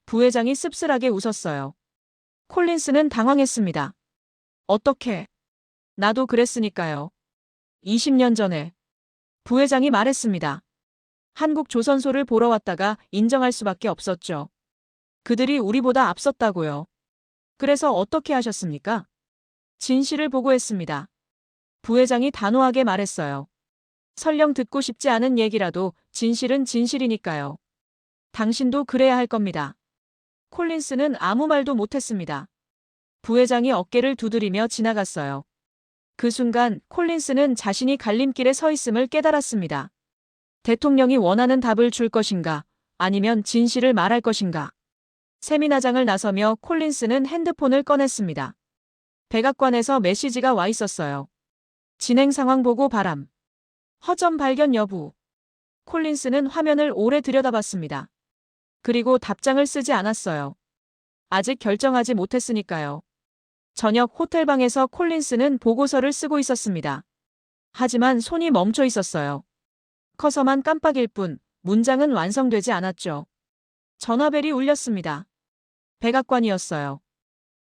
부회장이 씁쓸하게 웃었어요. 콜린스는 당황했습니다. 어떻게? 나도 그랬으니까요. 20년 전에. 부회장이 말했습니다. 한국 조선소를 보러 왔다가 인정할 수밖에 없었죠. 그들이 우리보다 앞섰다고요. 그래서 어떻게 하셨습니까? 진실을 보고했습니다. 부회장이 단호하게 말했어요. 설령 듣고 싶지 않은 얘기라도 진실은 진실이니까요. 당신도 그래야 할 겁니다. 콜린스는 아무 말도 못했습니다. 부회장이 어깨를 두드리며 지나갔어요. 그 순간 콜린스는 자신이 갈림길에 서 있음을 깨달았습니다. 대통령이 원하는 답을 줄 것인가, 아니면 진실을 말할 것인가. 세미나장을 나서며 콜린스는 핸드폰을 꺼냈습니다. 백악관에서 메시지가 와 있었어요. 진행 상황 보고 바람. 허점 발견 여부. 콜린스는 화면을 오래 들여다봤습니다. 그리고 답장을 쓰지 않았어요. 아직 결정하지 못했으니까요. 저녁 호텔방에서 콜린스는 보고서를 쓰고 있었습니다. 하지만 손이 멈춰 있었어요. 커서만 깜빡일 뿐 문장은 완성되지 않았죠. 전화벨이 울렸습니다. 백악관이었어요.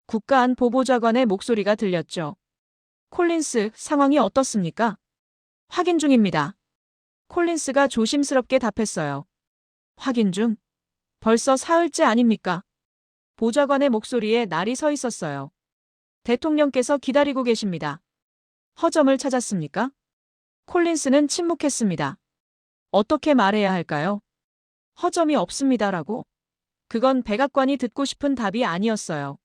국가안보보좌관의 목소리가 들렸죠. 콜린스, 상황이 어떻습니까? 확인 중입니다. 콜린스가 조심스럽게 답했어요. 확인 중? 벌써 사흘째 아닙니까? 보좌관의 목소리에 날이 서 있었어요. 대통령께서 기다리고 계십니다. 허점을 찾았습니까? 콜린스는 침묵했습니다. 어떻게 말해야 할까요? 허점이 없습니다라고? 그건 백악관이 듣고 싶은 답이 아니었어요.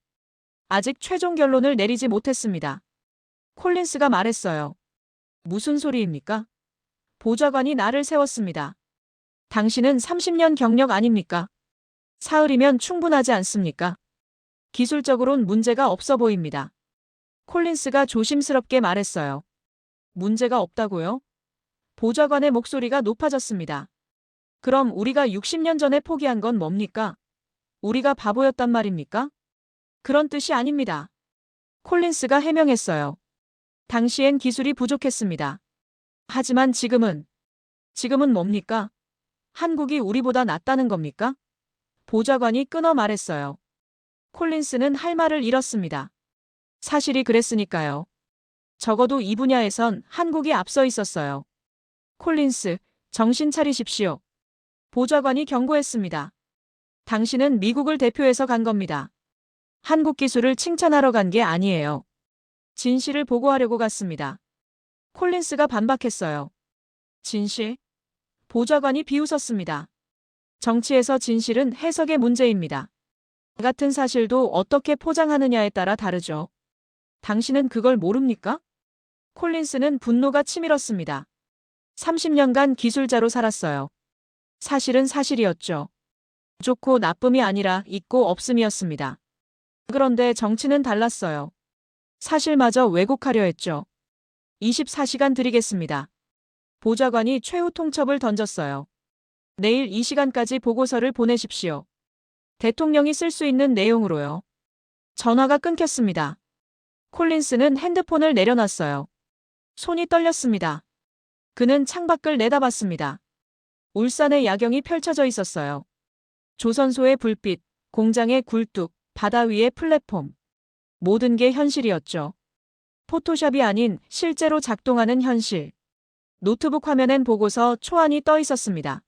아직 최종 결론을 내리지 못했습니다. 콜린스가 말했어요. 무슨 소리입니까? 보좌관이 나를 세웠습니다. 당신은 30년 경력 아닙니까? 사흘이면 충분하지 않습니까? 기술적으론 문제가 없어 보입니다. 콜린스가 조심스럽게 말했어요. 문제가 없다고요? 보좌관의 목소리가 높아졌습니다. 그럼 우리가 60년 전에 포기한 건 뭡니까? 우리가 바보였단 말입니까? 그런 뜻이 아닙니다. 콜린스가 해명했어요. 당시엔 기술이 부족했습니다. 하지만 지금은 뭡니까? 한국이 우리보다 낫다는 겁니까? 보좌관이 끊어 말했어요. 콜린스는 할 말을 잃었습니다. 사실이 그랬으니까요. 적어도 이 분야에선 한국이 앞서 있었어요. 콜린스, 정신 차리십시오. 보좌관이 경고했습니다. 당신은 미국을 대표해서 간 겁니다. 한국 기술을 칭찬하러 간 게 아니에요. 진실을 보고하려고 갔습니다. 콜린스가 반박했어요. 진실? 보좌관이 비웃었습니다. 정치에서 진실은 해석의 문제입니다. 같은 사실도 어떻게 포장하느냐에 따라 다르죠. 당신은 그걸 모릅니까? 콜린스는 분노가 치밀었습니다. 30년간 기술자로 살았어요. 사실은 사실이었죠. 좋고 나쁨이 아니라 있고 없음이었습니다. 그런데 정치는 달랐어요. 사실마저 왜곡하려 했죠. 24시간 드리겠습니다. 보좌관이 최후 통첩을 던졌어요. 내일 이 시간까지 보고서를 보내십시오. 대통령이 쓸 수 있는 내용으로요. 전화가 끊겼습니다. 콜린스는 핸드폰을 내려놨어요. 손이 떨렸습니다. 그는 창밖을 내다봤습니다. 울산의 야경이 펼쳐져 있었어요. 조선소의 불빛, 공장의 굴뚝, 바다 위의 플랫폼. 모든 게 현실이었죠. 포토샵이 아닌 실제로 작동하는 현실. 노트북 화면엔 보고서 초안이 떠 있었습니다.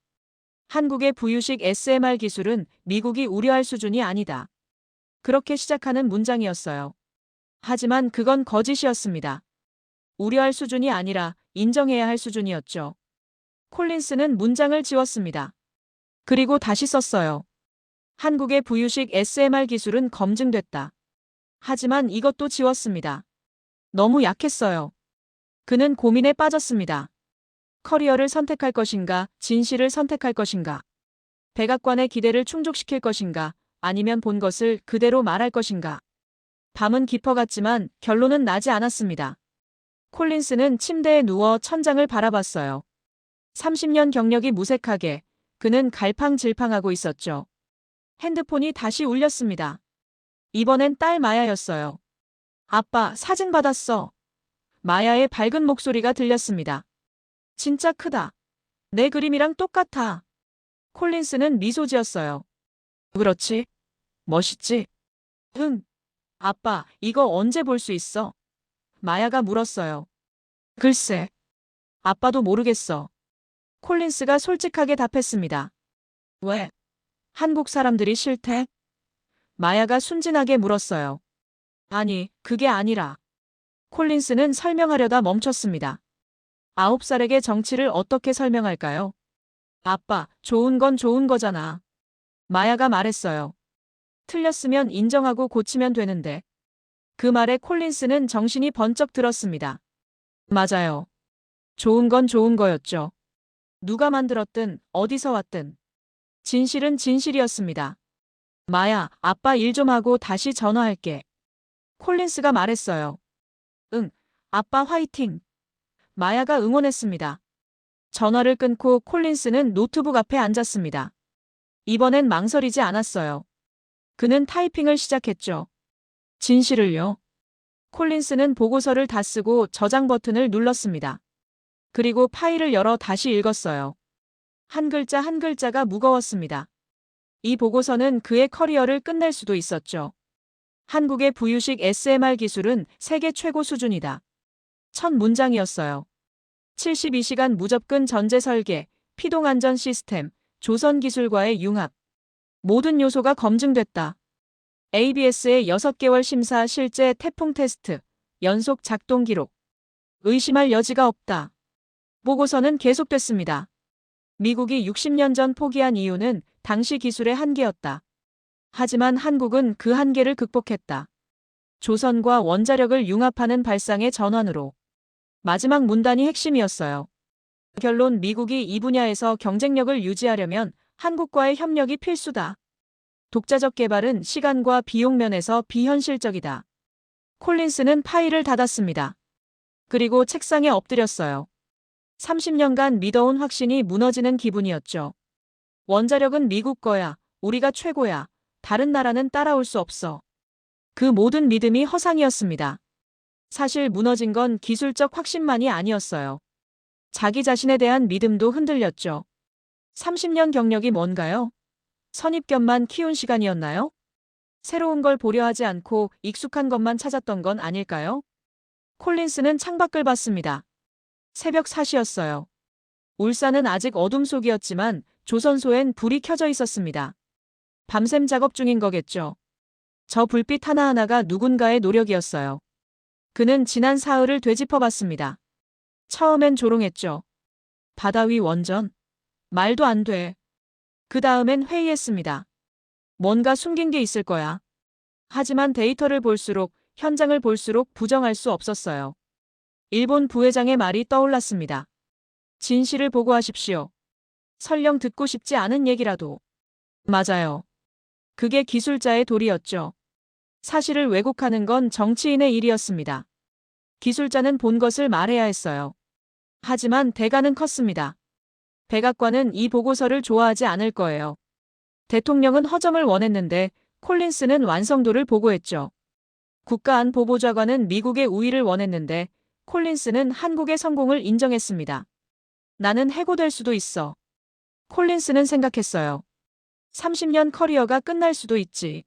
한국의 부유식 SMR 기술은 미국이 우려할 수준이 아니다. 그렇게 시작하는 문장이었어요. 하지만 그건 거짓이었습니다. 우려할 수준이 아니라 인정해야 할 수준이었죠. 콜린스는 문장을 지웠습니다. 그리고 다시 썼어요. 한국의 부유식 SMR 기술은 검증됐다. 하지만 이것도 지웠습니다. 너무 약했어요. 그는 고민에 빠졌습니다. 커리어를 선택할 것인가, 진실을 선택할 것인가. 백악관의 기대를 충족시킬 것인가, 아니면 본 것을 그대로 말할 것인가. 밤은 깊어갔지만 결론은 나지 않았습니다. 콜린스는 침대에 누워 천장을 바라봤어요. 30년 경력이 무색하게 그는 갈팡질팡하고 있었죠. 핸드폰이 다시 울렸습니다. 이번엔 딸 마야였어요. 아빠, 사진 받았어. 마야의 밝은 목소리가 들렸습니다. 진짜 크다. 내 그림이랑 똑같아. 콜린스는 미소 지었어요. 그렇지? 멋있지? 응. 아빠, 이거 언제 볼 수 있어? 마야가 물었어요. 글쎄. 아빠도 모르겠어. 콜린스가 솔직하게 답했습니다. 왜? 한국 사람들이 싫대? 마야가 순진하게 물었어요. 아니, 그게 아니라. 콜린스는 설명하려다 멈췄습니다. 9살에게 정치를 어떻게 설명할까요? 아빠, 좋은 건 좋은 거잖아. 마야가 말했어요. 틀렸으면 인정하고 고치면 되는데. 그 말에 콜린스는 정신이 번쩍 들었습니다. 맞아요. 좋은 건 좋은 거였죠. 누가 만들었든 어디서 왔든. 진실은 진실이었습니다. 마야, 아빠 일 좀 하고 다시 전화할게. 콜린스가 말했어요. 응, 아빠 화이팅. 마야가 응원했습니다. 전화를 끊고 콜린스는 노트북 앞에 앉았습니다. 이번엔 망설이지 않았어요. 그는 타이핑을 시작했죠. 진실을요? 콜린스는 보고서를 다 쓰고 저장 버튼을 눌렀습니다. 그리고 파일을 열어 다시 읽었어요. 한 글자 한 글자가 무거웠습니다. 이 보고서는 그의 커리어를 끝낼 수도 있었죠. 한국의 부유식 SMR 기술은 세계 최고 수준이다. 첫 문장이었어요. 72시간 무접근 전제 설계, 피동안전 시스템, 조선 기술과의 융합. 모든 요소가 검증됐다. ABS의 6개월 심사 실제 태풍 테스트, 연속 작동 기록. 의심할 여지가 없다. 보고서는 계속됐습니다. 미국이 60년 전 포기한 이유는 당시 기술의 한계였다. 하지만 한국은 그 한계를 극복했다. 조선과 원자력을 융합하는 발상의 전환으로. 마지막 문단이 핵심이었어요. 결론 미국이 이 분야에서 경쟁력을 유지하려면 한국과의 협력이 필수다. 독자적 개발은 시간과 비용 면에서 비현실적이다. 콜린스는 파일을 닫았습니다. 그리고 책상에 엎드렸어요. 30년간 믿어온 확신이 무너지는 기분이었죠. 원자력은 미국 거야. 우리가 최고야. 다른 나라는 따라올 수 없어. 그 모든 믿음이 허상이었습니다. 사실 무너진 건 기술적 확신만이 아니었어요. 자기 자신에 대한 믿음도 흔들렸죠. 30년 경력이 뭔가요? 선입견만 키운 시간이었나요? 새로운 걸 보려 하지 않고 익숙한 것만 찾았던 건 아닐까요? 콜린스는 창밖을 봤습니다. 새벽 4시였어요. 울산은 아직 어둠 속이었지만 조선소엔 불이 켜져 있었습니다. 밤샘 작업 중인 거겠죠. 저 불빛 하나하나가 누군가의 노력이었어요. 그는 지난 사흘을 되짚어봤습니다. 처음엔 조롱했죠. 바다 위 원전? 말도 안 돼. 그 다음엔 회의했습니다. 뭔가 숨긴 게 있을 거야. 하지만 데이터를 볼수록, 현장을 볼수록 부정할 수 없었어요. 일본 부회장의 말이 떠올랐습니다. 진실을 보고하십시오. 설령 듣고 싶지 않은 얘기라도. 맞아요. 그게 기술자의 도리였죠. 사실을 왜곡하는 건 정치인의 일이었습니다. 기술자는 본 것을 말해야 했어요. 하지만 대가는 컸습니다. 백악관은 이 보고서를 좋아하지 않을 거예요. 대통령은 허점을 원했는데 콜린스는 완성도를 보고했죠. 국가안보보좌관은 미국의 우위를 원했는데 콜린스는 한국의 성공을 인정했습니다. 나는 해고될 수도 있어. 콜린스는 생각했어요. 30년 커리어가 끝날 수도 있지.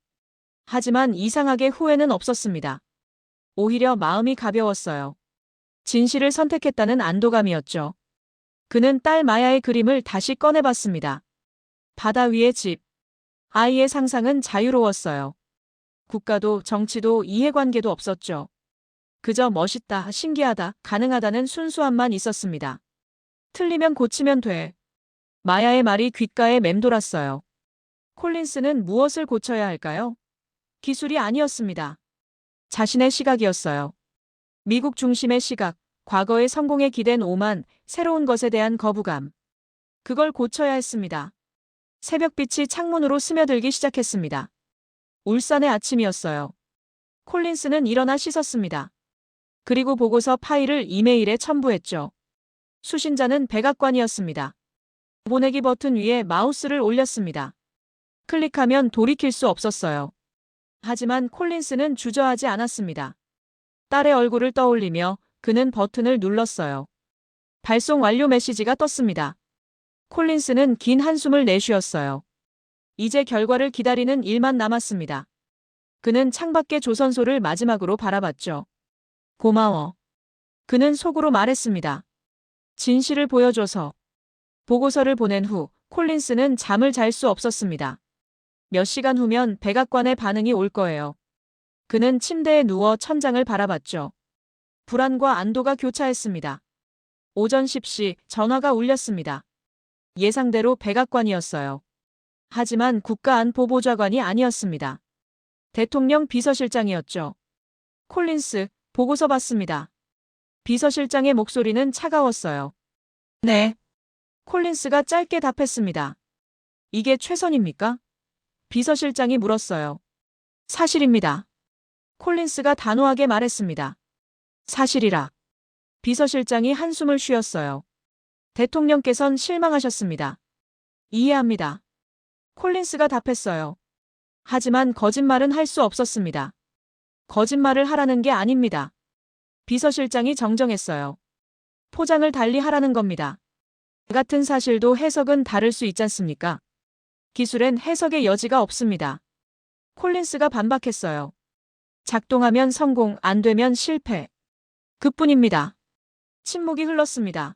하지만 이상하게 후회는 없었습니다. 오히려 마음이 가벼웠어요. 진실을 선택했다는 안도감이었죠. 그는 딸 마야의 그림을 다시 꺼내봤습니다. 바다 위의 집. 아이의 상상은 자유로웠어요. 국가도 정치도 이해관계도 없었죠. 그저 멋있다, 신기하다, 가능하다는 순수함만 있었습니다. 틀리면 고치면 돼. 마야의 말이 귓가에 맴돌았어요. 콜린스는 무엇을 고쳐야 할까요? 기술이 아니었습니다. 자신의 시각이었어요. 미국 중심의 시각, 과거의 성공에 기댄 오만, 새로운 것에 대한 거부감. 그걸 고쳐야 했습니다. 새벽빛이 창문으로 스며들기 시작했습니다. 울산의 아침이었어요. 콜린스는 일어나 씻었습니다. 그리고 보고서 파일을 이메일에 첨부했죠. 수신자는 백악관이었습니다. 보내기 버튼 위에 마우스를 올렸습니다. 클릭하면 돌이킬 수 없었어요. 하지만 콜린스는 주저하지 않았습니다. 딸의 얼굴을 떠올리며 그는 버튼을 눌렀어요. 발송 완료 메시지가 떴습니다. 콜린스는 긴 한숨을 내쉬었어요. 이제 결과를 기다리는 일만 남았습니다. 그는 창밖의 조선소를 마지막으로 바라봤죠. 고마워. 그는 속으로 말했습니다. 진실을 보여줘서. 보고서를 보낸 후 콜린스는 잠을 잘 수 없었습니다. 몇 시간 후면 백악관의 반응이 올 거예요. 그는 침대에 누워 천장을 바라봤죠. 불안과 안도가 교차했습니다. 오전 10시 전화가 울렸습니다. 예상대로 백악관이었어요. 하지만 국가안보보좌관이 아니었습니다. 대통령 비서실장이었죠. 콜린스, 보고서 봤습니다. 비서실장의 목소리는 차가웠어요. 네. 콜린스가 짧게 답했습니다. 이게 최선입니까? 비서실장이 물었어요. 사실입니다. 콜린스가 단호하게 말했습니다. 사실이라. 비서실장이 한숨을 쉬었어요. 대통령께선 실망하셨습니다. 이해합니다. 콜린스가 답했어요. 하지만 거짓말은 할 수 없었습니다. 거짓말을 하라는 게 아닙니다. 비서실장이 정정했어요. 포장을 달리 하라는 겁니다. 같은 사실도 해석은 다를 수 있지 않습니까? 기술엔 해석의 여지가 없습니다. 콜린스가 반박했어요. 작동하면 성공, 안 되면 실패. 그뿐입니다. 침묵이 흘렀습니다.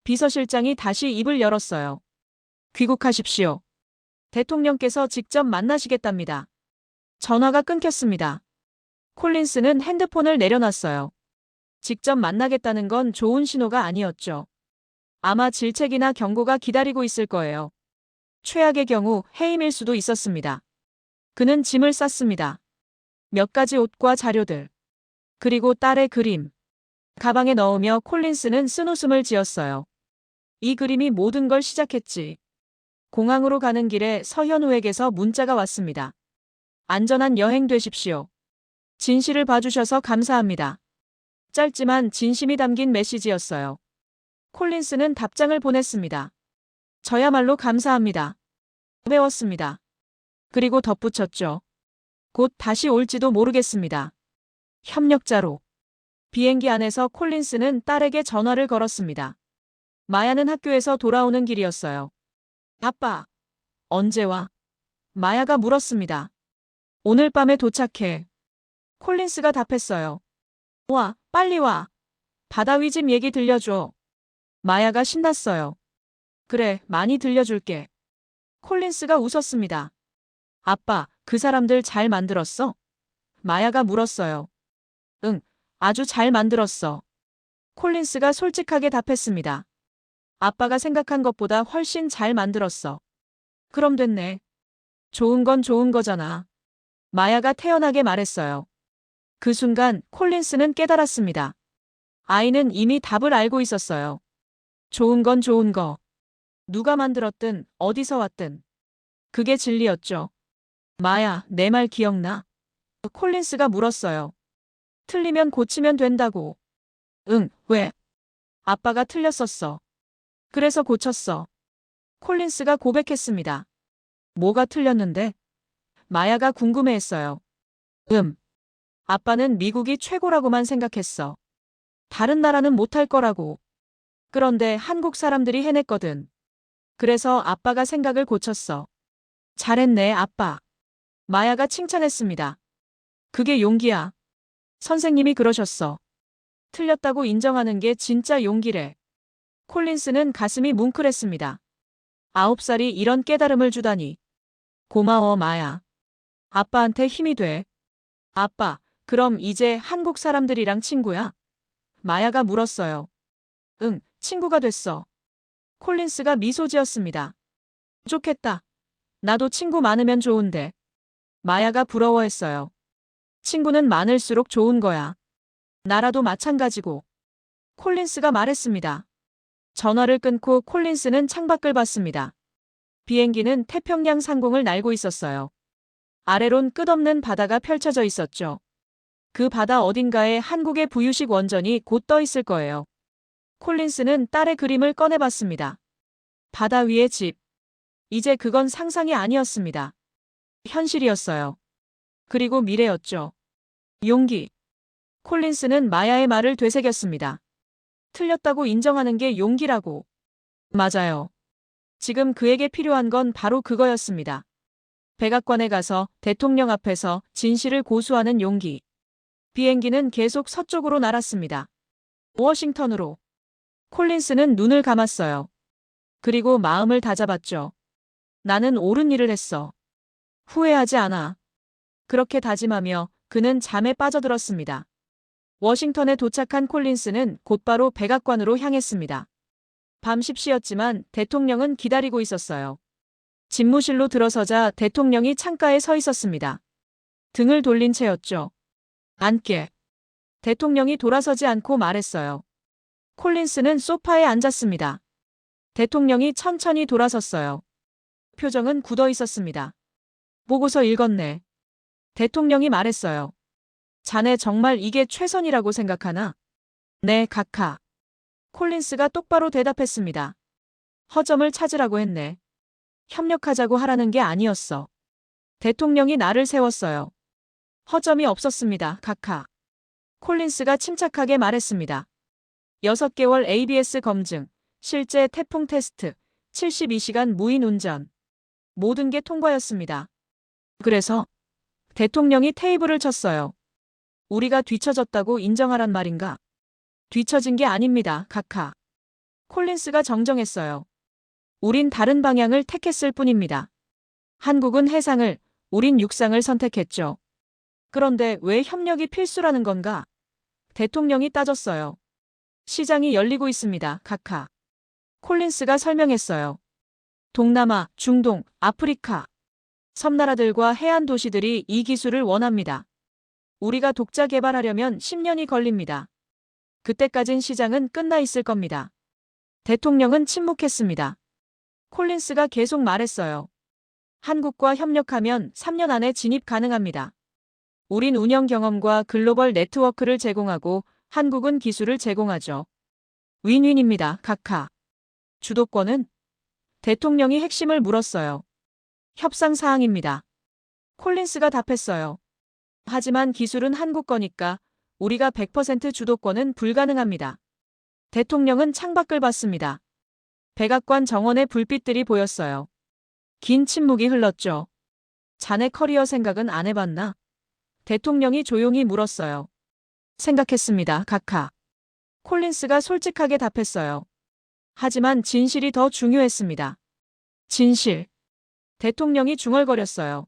비서실장이 다시 입을 열었어요. 귀국하십시오. 대통령께서 직접 만나시겠답니다. 전화가 끊겼습니다. 콜린스는 핸드폰을 내려놨어요. 직접 만나겠다는 건 좋은 신호가 아니었죠. 아마 질책이나 경고가 기다리고 있을 거예요. 최악의 경우 해임일 수도 있었습니다. 그는 짐을 쌌습니다. 몇 가지 옷과 자료들. 그리고 딸의 그림. 가방에 넣으며 콜린스는 쓴웃음을 지었어요. 이 그림이 모든 걸 시작했지. 공항으로 가는 길에 서현우에게서 문자가 왔습니다. 안전한 여행 되십시오. 진실을 봐주셔서 감사합니다. 짧지만 진심이 담긴 메시지였어요. 콜린스는 답장을 보냈습니다. 저야말로 감사합니다. 배웠습니다. 그리고 덧붙였죠. 곧 다시 올지도 모르겠습니다. 협력자로. 비행기 안에서 콜린스는 딸에게 전화를 걸었습니다. 마야는 학교에서 돌아오는 길이었어요. 아빠, 언제 와? 마야가 물었습니다. 오늘 밤에 도착해. 콜린스가 답했어요. 와, 빨리 와. 바다 위집 얘기 들려줘. 마야가 신났어요. 그래, 많이 들려줄게. 콜린스가 웃었습니다. 아빠, 그 사람들 잘 만들었어? 마야가 물었어요. 응, 아주 잘 만들었어. 콜린스가 솔직하게 답했습니다. 아빠가 생각한 것보다 훨씬 잘 만들었어. 그럼 됐네. 좋은 건 좋은 거잖아. 마야가 태연하게 말했어요. 그 순간 콜린스는 깨달았습니다. 아이는 이미 답을 알고 있었어요. 좋은 건 좋은 거. 누가 만들었든 어디서 왔든. 그게 진리였죠. 마야, 내 말 기억나? 콜린스가 물었어요. 틀리면 고치면 된다고. 응, 왜? 아빠가 틀렸었어. 그래서 고쳤어. 콜린스가 고백했습니다. 뭐가 틀렸는데? 마야가 궁금해했어요. 아빠는 미국이 최고라고만 생각했어. 다른 나라는 못할 거라고. 그런데 한국 사람들이 해냈거든. 그래서 아빠가 생각을 고쳤어. 잘했네, 아빠. 마야가 칭찬했습니다. 그게 용기야. 선생님이 그러셨어. 틀렸다고 인정하는 게 진짜 용기래. 콜린스는 가슴이 뭉클했습니다. 9살이 이런 깨달음을 주다니. 고마워, 마야. 아빠한테 힘이 돼. 아빠, 그럼 이제 한국 사람들이랑 친구야? 마야가 물었어요. 응, 친구가 됐어. 콜린스가 미소 지었습니다. 좋겠다. 나도 친구 많으면 좋은데. 마야가 부러워했어요. 친구는 많을수록 좋은 거야. 나라도 마찬가지고. 콜린스가 말했습니다. 전화를 끊고 콜린스는 창밖을 봤습니다. 비행기는 태평양 상공을 날고 있었어요. 아래론 끝없는 바다가 펼쳐져 있었죠. 그 바다 어딘가에 한국의 부유식 원전이 곧 떠 있을 거예요. 콜린스는 딸의 그림을 꺼내봤습니다. 바다 위의 집. 이제 그건 상상이 아니었습니다. 현실이었어요. 그리고 미래였죠. 용기. 콜린스는 마야의 말을 되새겼습니다. 틀렸다고 인정하는 게 용기라고. 맞아요. 지금 그에게 필요한 건 바로 그거였습니다. 백악관에 가서 대통령 앞에서 진실을 고수하는 용기. 비행기는 계속 서쪽으로 날았습니다. 워싱턴으로. 콜린스는 눈을 감았어요. 그리고 마음을 다잡았죠. 나는 옳은 일을 했어. 후회하지 않아. 그렇게 다짐하며 그는 잠에 빠져들었습니다. 워싱턴에 도착한 콜린스는 곧바로 백악관으로 향했습니다. 밤 10시였지만 대통령은 기다리고 있었어요. 집무실로 들어서자 대통령이 창가에 서 있었습니다. 등을 돌린 채였죠. 앉게. 대통령이 돌아서지 않고 말했어요. 콜린스는 소파에 앉았습니다. 대통령이 천천히 돌아섰어요. 표정은 굳어 있었습니다. 보고서 읽었네. 대통령이 말했어요. 자네 정말 이게 최선이라고 생각하나? 네, 각하. 콜린스가 똑바로 대답했습니다. 허점을 찾으라고 했네. 협력하자고 하라는 게 아니었어. 대통령이 나를 세웠어요. 허점이 없었습니다, 각하. 콜린스가 침착하게 말했습니다. 6개월 ABS 검증, 실제 태풍 테스트, 72시간 무인 운전. 모든 게 통과였습니다. 그래서 대통령이 테이블을 쳤어요. 우리가 뒤처졌다고 인정하란 말인가? 뒤처진 게 아닙니다, 각하. 콜린스가 정정했어요. 우린 다른 방향을 택했을 뿐입니다. 한국은 해상을, 우린 육상을 선택했죠. 그런데 왜 협력이 필수라는 건가? 대통령이 따졌어요. 시장이 열리고 있습니다, 각하. 콜린스가 설명했어요. 동남아, 중동, 아프리카. 섬나라들과 해안 도시들이 이 기술을 원합니다. 우리가 독자 개발하려면 10년이 걸립니다. 그때까진 시장은 끝나 있을 겁니다. 대통령은 침묵했습니다. 콜린스가 계속 말했어요. 한국과 협력하면 3년 안에 진입 가능합니다. 우린 운영 경험과 글로벌 네트워크를 제공하고 한국은 기술을 제공하죠. 윈윈입니다, 각하. 주도권은? 대통령이 핵심을 물었어요. 협상 사항입니다. 콜린스가 답했어요. 하지만 기술은 한국 거니까 우리가 100% 주도권은 불가능합니다. 대통령은 창밖을 봤습니다. 백악관 정원의 불빛들이 보였어요. 긴 침묵이 흘렀죠. 자네 커리어 생각은 안 해봤나? 대통령이 조용히 물었어요. 생각했습니다, 각하. 콜린스가 솔직하게 답했어요. 하지만 진실이 더 중요했습니다. 진실. 대통령이 중얼거렸어요.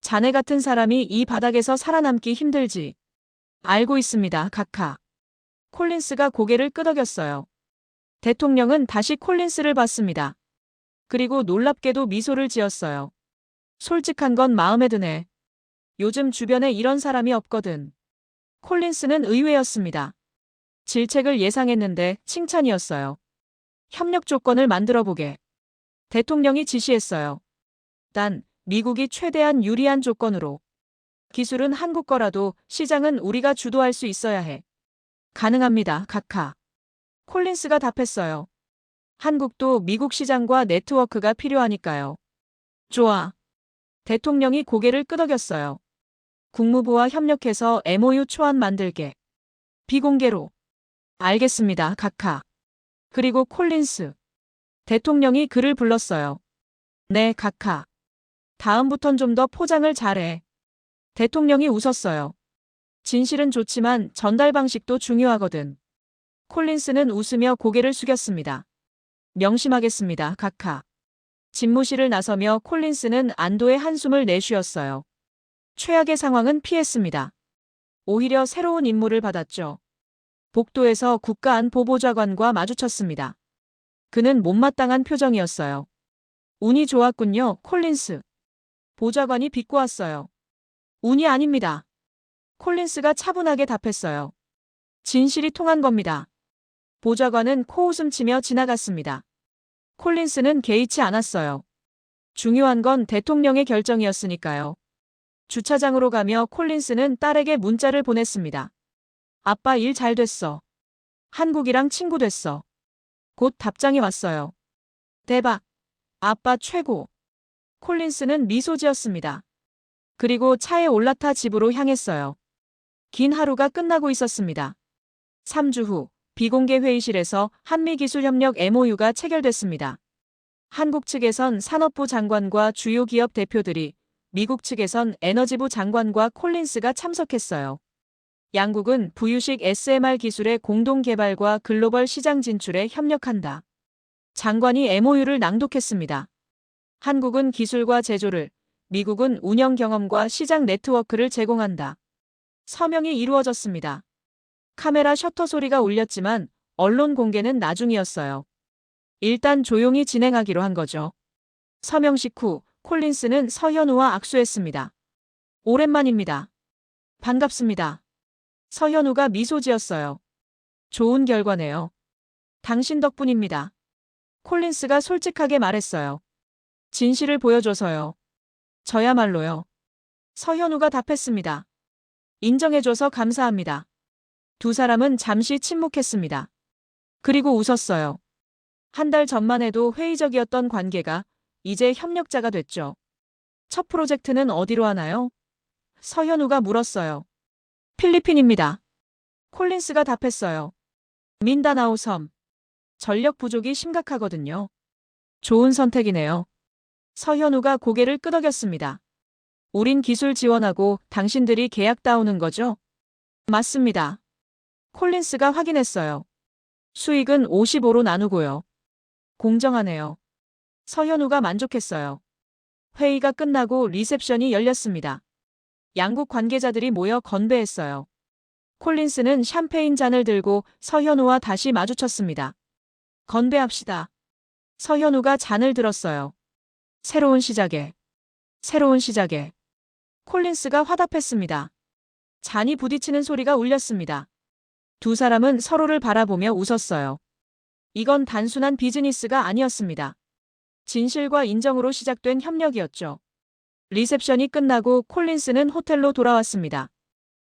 자네 같은 사람이 이 바닥에서 살아남기 힘들지. 알고 있습니다, 각하. 콜린스가 고개를 끄덕였어요. 대통령은 다시 콜린스를 봤습니다. 그리고 놀랍게도 미소를 지었어요. 솔직한 건 마음에 드네. 요즘 주변에 이런 사람이 없거든. 콜린스는 의외였습니다. 질책을 예상했는데 칭찬이었어요. 협력 조건을 만들어보게. 대통령이 지시했어요. 단, 미국이 최대한 유리한 조건으로. 기술은 한국 거라도 시장은 우리가 주도할 수 있어야 해. 가능합니다, 각하. 콜린스가 답했어요. 한국도 미국 시장과 네트워크가 필요하니까요. 좋아. 대통령이 고개를 끄덕였어요. 국무부와 협력해서 MOU 초안 만들게. 비공개로. 알겠습니다, 카카. 그리고 콜린스. 대통령이 그를 불렀어요. 네, 카카. 다음부턴 좀 더 포장을 잘해. 대통령이 웃었어요. 진실은 좋지만 전달 방식도 중요하거든. 콜린스는 웃으며 고개를 숙였습니다. 명심하겠습니다, 카카. 집무실을 나서며 콜린스는 안도의 한숨을 내쉬었어요. 최악의 상황은 피했습니다. 오히려 새로운 임무를 받았죠. 복도에서 국가안보보좌관과 마주쳤습니다. 그는 못마땅한 표정이었어요. 운이 좋았군요, 콜린스. 보좌관이 비꼬았어요. 운이 아닙니다. 콜린스가 차분하게 답했어요. 진실이 통한 겁니다. 보좌관은 코웃음 치며 지나갔습니다. 콜린스는 개의치 않았어요. 중요한 건 대통령의 결정이었으니까요. 주차장으로 가며 콜린스는 딸에게 문자를 보냈습니다. 아빠 일 잘 됐어. 한국이랑 친구 됐어. 곧 답장이 왔어요. 대박. 아빠 최고. 콜린스는 미소 지었습니다. 그리고 차에 올라타 집으로 향했어요. 긴 하루가 끝나고 있었습니다. 3주 후 비공개 회의실에서 한미기술협력 MOU가 체결됐습니다. 한국 측에선 산업부 장관과 주요 기업 대표들이, 미국 측에선 에너지부 장관과 콜린스가 참석했어요. 양국은 부유식 SMR 기술의 공동 개발과 글로벌 시장 진출에 협력한다. 장관이 MOU를 낭독했습니다. 한국은 기술과 제조를, 미국은 운영 경험과 시장 네트워크를 제공한다. 서명이 이루어졌습니다. 카메라 셔터 소리가 울렸지만 언론 공개는 나중이었어요. 일단 조용히 진행하기로 한 거죠. 서명식 후 콜린스는 서현우와 악수했습니다. 오랜만입니다. 반갑습니다. 서현우가 미소 지었어요. 좋은 결과네요. 당신 덕분입니다. 콜린스가 솔직하게 말했어요. 진실을 보여줘서요. 저야말로요. 서현우가 답했습니다. 인정해줘서 감사합니다. 두 사람은 잠시 침묵했습니다. 그리고 웃었어요. 한 달 전만 해도 회의적이었던 관계가 이제 협력자가 됐죠. 첫 프로젝트는 어디로 하나요? 서현우가 물었어요. 필리핀입니다. 콜린스가 답했어요. 민다나오 섬. 전력 부족이 심각하거든요. 좋은 선택이네요. 서현우가 고개를 끄덕였습니다. 우린 기술 지원하고 당신들이 계약 따오는 거죠? 맞습니다. 콜린스가 확인했어요. 수익은 55로 나누고요. 공정하네요. 서현우가 만족했어요. 회의가 끝나고 리셉션이 열렸습니다. 양국 관계자들이 모여 건배했어요. 콜린스는 샴페인 잔을 들고 서현우와 다시 마주쳤습니다. 건배합시다. 서현우가 잔을 들었어요. 새로운 시작에. 새로운 시작에. 콜린스가 화답했습니다. 잔이 부딪히는 소리가 울렸습니다. 두 사람은 서로를 바라보며 웃었어요. 이건 단순한 비즈니스가 아니었습니다. 진실과 인정으로 시작된 협력이었죠. 리셉션이 끝나고 콜린스는 호텔로 돌아왔습니다.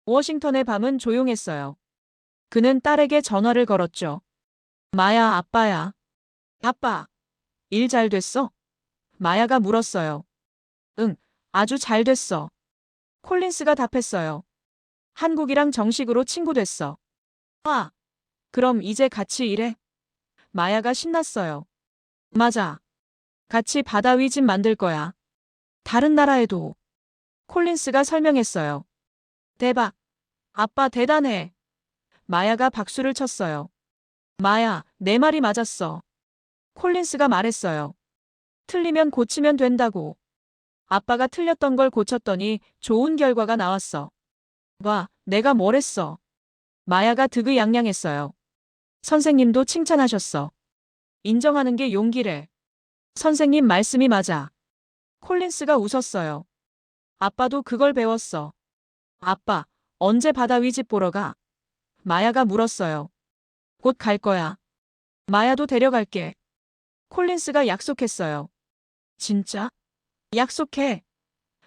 워싱턴의 밤은 조용했어요. 그는 딸에게 전화를 걸었죠. 마야, 아빠야. 아빠, 일 잘 됐어? 마야가 물었어요. 응, 아주 잘 됐어. 콜린스가 답했어요. 한국이랑 정식으로 친구 됐어. 아, 그럼 이제 같이 일해? 마야가 신났어요. 맞아. 같이 바다 위 집 만들 거야. 다른 나라에도. 콜린스가 설명했어요. 대박. 아빠 대단해. 마야가 박수를 쳤어요. 마야, 내 말이 맞았어. 콜린스가 말했어요. 틀리면 고치면 된다고. 아빠가 틀렸던 걸 고쳤더니 좋은 결과가 나왔어. 와, 내가 뭘 했어. 마야가 득의양양했어요. 선생님도 칭찬하셨어. 인정하는 게 용기래. 선생님 말씀이 맞아. 콜린스가 웃었어요. 아빠도 그걸 배웠어. 아빠, 언제 바다 위 집 보러 가? 마야가 물었어요. 곧 갈 거야. 마야도 데려갈게. 콜린스가 약속했어요. 진짜? 약속해.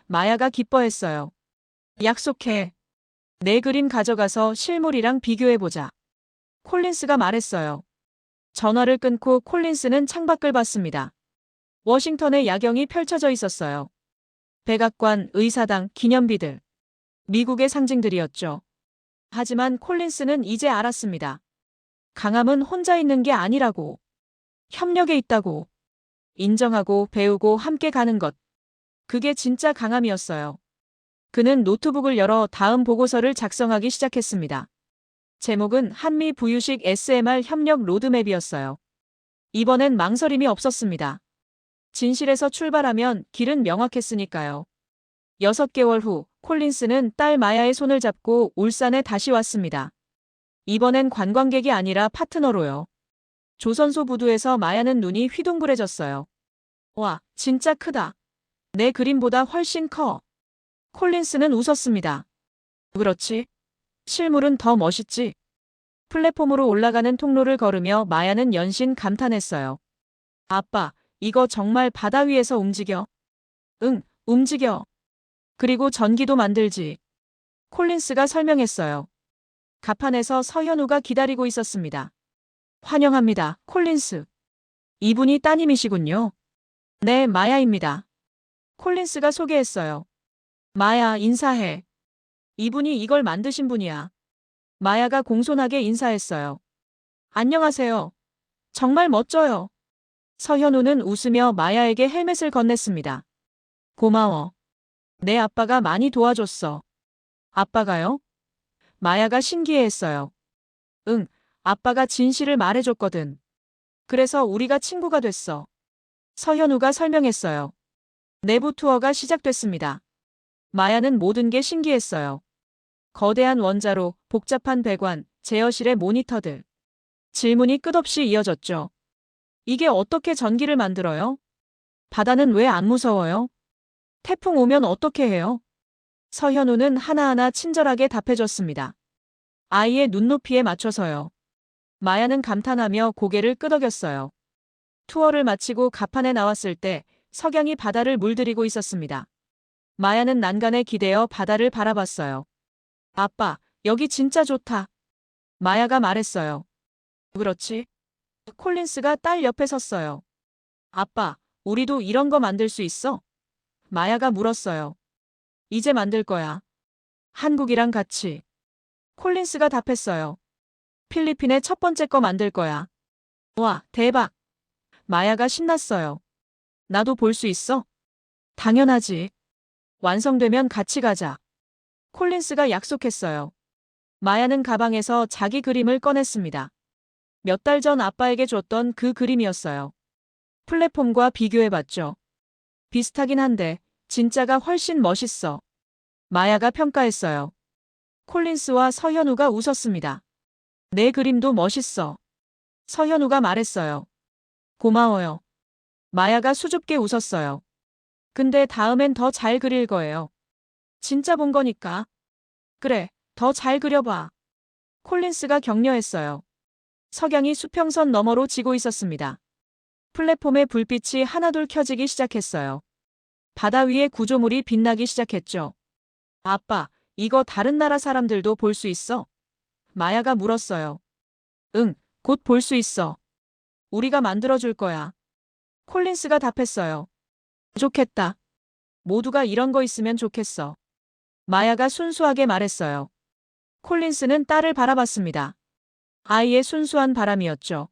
마야가 기뻐했어요. 약속해. 내 그림 가져가서 실물이랑 비교해보자. 콜린스가 말했어요. 전화를 끊고 콜린스는 창밖을 봤습니다. 워싱턴의 야경이 펼쳐져 있었어요. 백악관, 의사당, 기념비들. 미국의 상징들이었죠. 하지만 콜린스는 이제 알았습니다. 강함은 혼자 있는 게 아니라고. 협력에 있다고. 인정하고 배우고 함께 가는 것. 그게 진짜 강함이었어요. 그는 노트북을 열어 다음 보고서를 작성하기 시작했습니다. 제목은 한미 부유식 SMR 협력 로드맵이었어요. 이번엔 망설임이 없었습니다. 진실에서 출발하면 길은 명확했으니까요. 6개월 후 콜린스는 딸 마야의 손을 잡고 울산에 다시 왔습니다. 이번엔 관광객이 아니라 파트너로요. 조선소 부두에서 마야는 눈이 휘둥그레졌어요. 와, 진짜 크다. 내 그림보다 훨씬 커. 콜린스는 웃었습니다. 그렇지. 실물은 더 멋있지. 플랫폼으로 올라가는 통로를 걸으며 마야는 연신 감탄했어요. 아빠, 이거 정말 바다 위에서 움직여? 응, 움직여. 그리고 전기도 만들지. 콜린스가 설명했어요. 갑판에서 서현우가 기다리고 있었습니다. 환영합니다, 콜린스. 이분이 따님이시군요. 네, 마야입니다. 콜린스가 소개했어요. 마야, 인사해. 이분이 이걸 만드신 분이야. 마야가 공손하게 인사했어요. 안녕하세요. 정말 멋져요. 서현우는 웃으며 마야에게 헬멧을 건넸습니다. 고마워. 내 아빠가 많이 도와줬어. 아빠가요? 마야가 신기해했어요. 응, 아빠가 진실을 말해줬거든. 그래서 우리가 친구가 됐어. 서현우가 설명했어요. 내부 투어가 시작됐습니다. 마야는 모든 게 신기했어요. 거대한 원자로, 복잡한 배관, 제어실의 모니터들. 질문이 끝없이 이어졌죠. 이게 어떻게 전기를 만들어요? 바다는 왜 안 무서워요? 태풍 오면 어떻게 해요? 서현우는 하나하나 친절하게 답해줬습니다. 아이의 눈높이에 맞춰서요. 마야는 감탄하며 고개를 끄덕였어요. 투어를 마치고 갑판에 나왔을 때 석양이 바다를 물들이고 있었습니다. 마야는 난간에 기대어 바다를 바라봤어요. 아빠, 여기 진짜 좋다. 마야가 말했어요. 그렇지. 콜린스가 딸 옆에 섰어요. 아빠, 우리도 이런 거 만들 수 있어? 마야가 물었어요. 이제 만들 거야. 한국이랑 같이. 콜린스가 답했어요. 필리핀의 첫 번째 거 만들 거야. 와, 대박. 마야가 신났어요. 나도 볼 수 있어? 당연하지. 완성되면 같이 가자. 콜린스가 약속했어요. 마야는 가방에서 자기 그림을 꺼냈습니다. 몇 달 전 아빠에게 줬던 그 그림이었어요. 플랫폼과 비교해봤죠. 비슷하긴 한데 진짜가 훨씬 멋있어. 마야가 평가했어요. 콜린스와 서현우가 웃었습니다. 내 그림도 멋있어. 서현우가 말했어요. 고마워요. 마야가 수줍게 웃었어요. 근데 다음엔 더 잘 그릴 거예요. 진짜 본 거니까. 그래, 더 잘 그려봐. 콜린스가 격려했어요. 석양이 수평선 너머로 지고 있었습니다. 플랫폼의 불빛이 하나둘 켜지기 시작했어요. 바다 위에 구조물이 빛나기 시작했죠. 아빠, 이거 다른 나라 사람들도 볼 수 있어? 마야가 물었어요. 응, 곧 볼 수 있어. 우리가 만들어줄 거야. 콜린스가 답했어요. 좋겠다. 모두가 이런 거 있으면 좋겠어. 마야가 순수하게 말했어요. 콜린스는 딸을 바라봤습니다. 아이의 순수한 바람이었죠.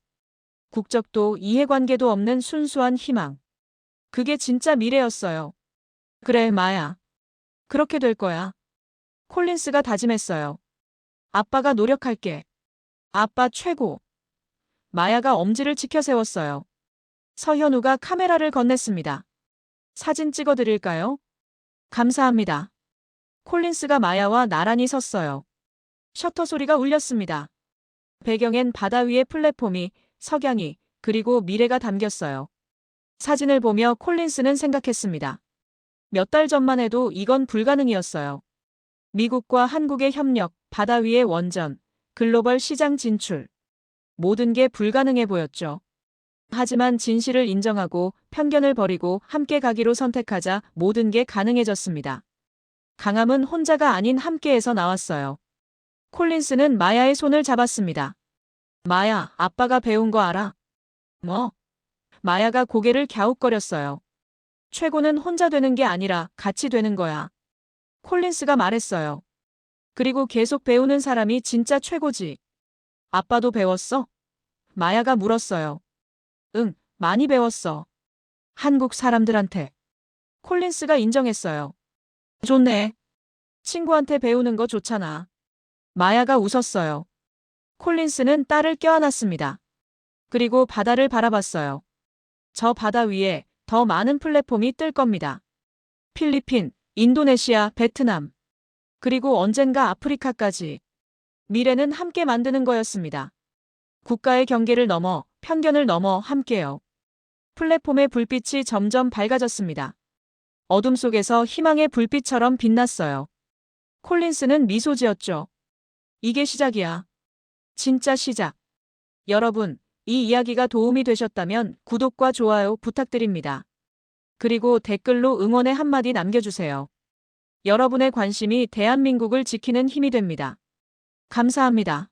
국적도 이해관계도 없는 순수한 희망. 그게 진짜 미래였어요. 그래, 마야. 그렇게 될 거야. 콜린스가 다짐했어요. 아빠가 노력할게. 아빠 최고. 마야가 엄지를 치켜 세웠어요. 서현우가 카메라를 건넸습니다. 사진 찍어드릴까요? 감사합니다. 콜린스가 마야와 나란히 섰어요. 셔터 소리가 울렸습니다. 배경엔 바다 위의 플랫폼이, 석양이, 그리고 미래가 담겼어요. 사진을 보며 콜린스는 생각했습니다. 몇 달 전만 해도 이건 불가능이었어요. 미국과 한국의 협력, 바다 위의 원전, 글로벌 시장 진출. 모든 게 불가능해 보였죠. 하지만 진실을 인정하고 편견을 버리고 함께 가기로 선택하자 모든 게 가능해졌습니다. 강함은 혼자가 아닌 함께에서 나왔어요. 콜린스는 마야의 손을 잡았습니다. 마야, 아빠가 배운 거 알아? 뭐? 마야가 고개를 갸웃거렸어요. 최고는 혼자 되는 게 아니라 같이 되는 거야. 콜린스가 말했어요. 그리고 계속 배우는 사람이 진짜 최고지. 아빠도 배웠어? 마야가 물었어요. 응, 많이 배웠어. 한국 사람들한테. 콜린스가 인정했어요. 좋네. 친구한테 배우는 거 좋잖아. 마야가 웃었어요. 콜린스는 딸을 껴안았습니다. 그리고 바다를 바라봤어요. 저 바다 위에 더 많은 플랫폼이 뜰 겁니다. 필리핀, 인도네시아, 베트남, 그리고 언젠가 아프리카까지. 미래는 함께 만드는 거였습니다. 국가의 경계를 넘어, 편견을 넘어 함께요. 플랫폼의 불빛이 점점 밝아졌습니다. 어둠 속에서 희망의 불빛처럼 빛났어요. 콜린스는 미소 지었죠. 이게 시작이야. 진짜 시작. 여러분, 이 이야기가 도움이 되셨다면 구독과 좋아요 부탁드립니다. 그리고 댓글로 응원의 한마디 남겨주세요. 여러분의 관심이 대한민국을 지키는 힘이 됩니다. 감사합니다.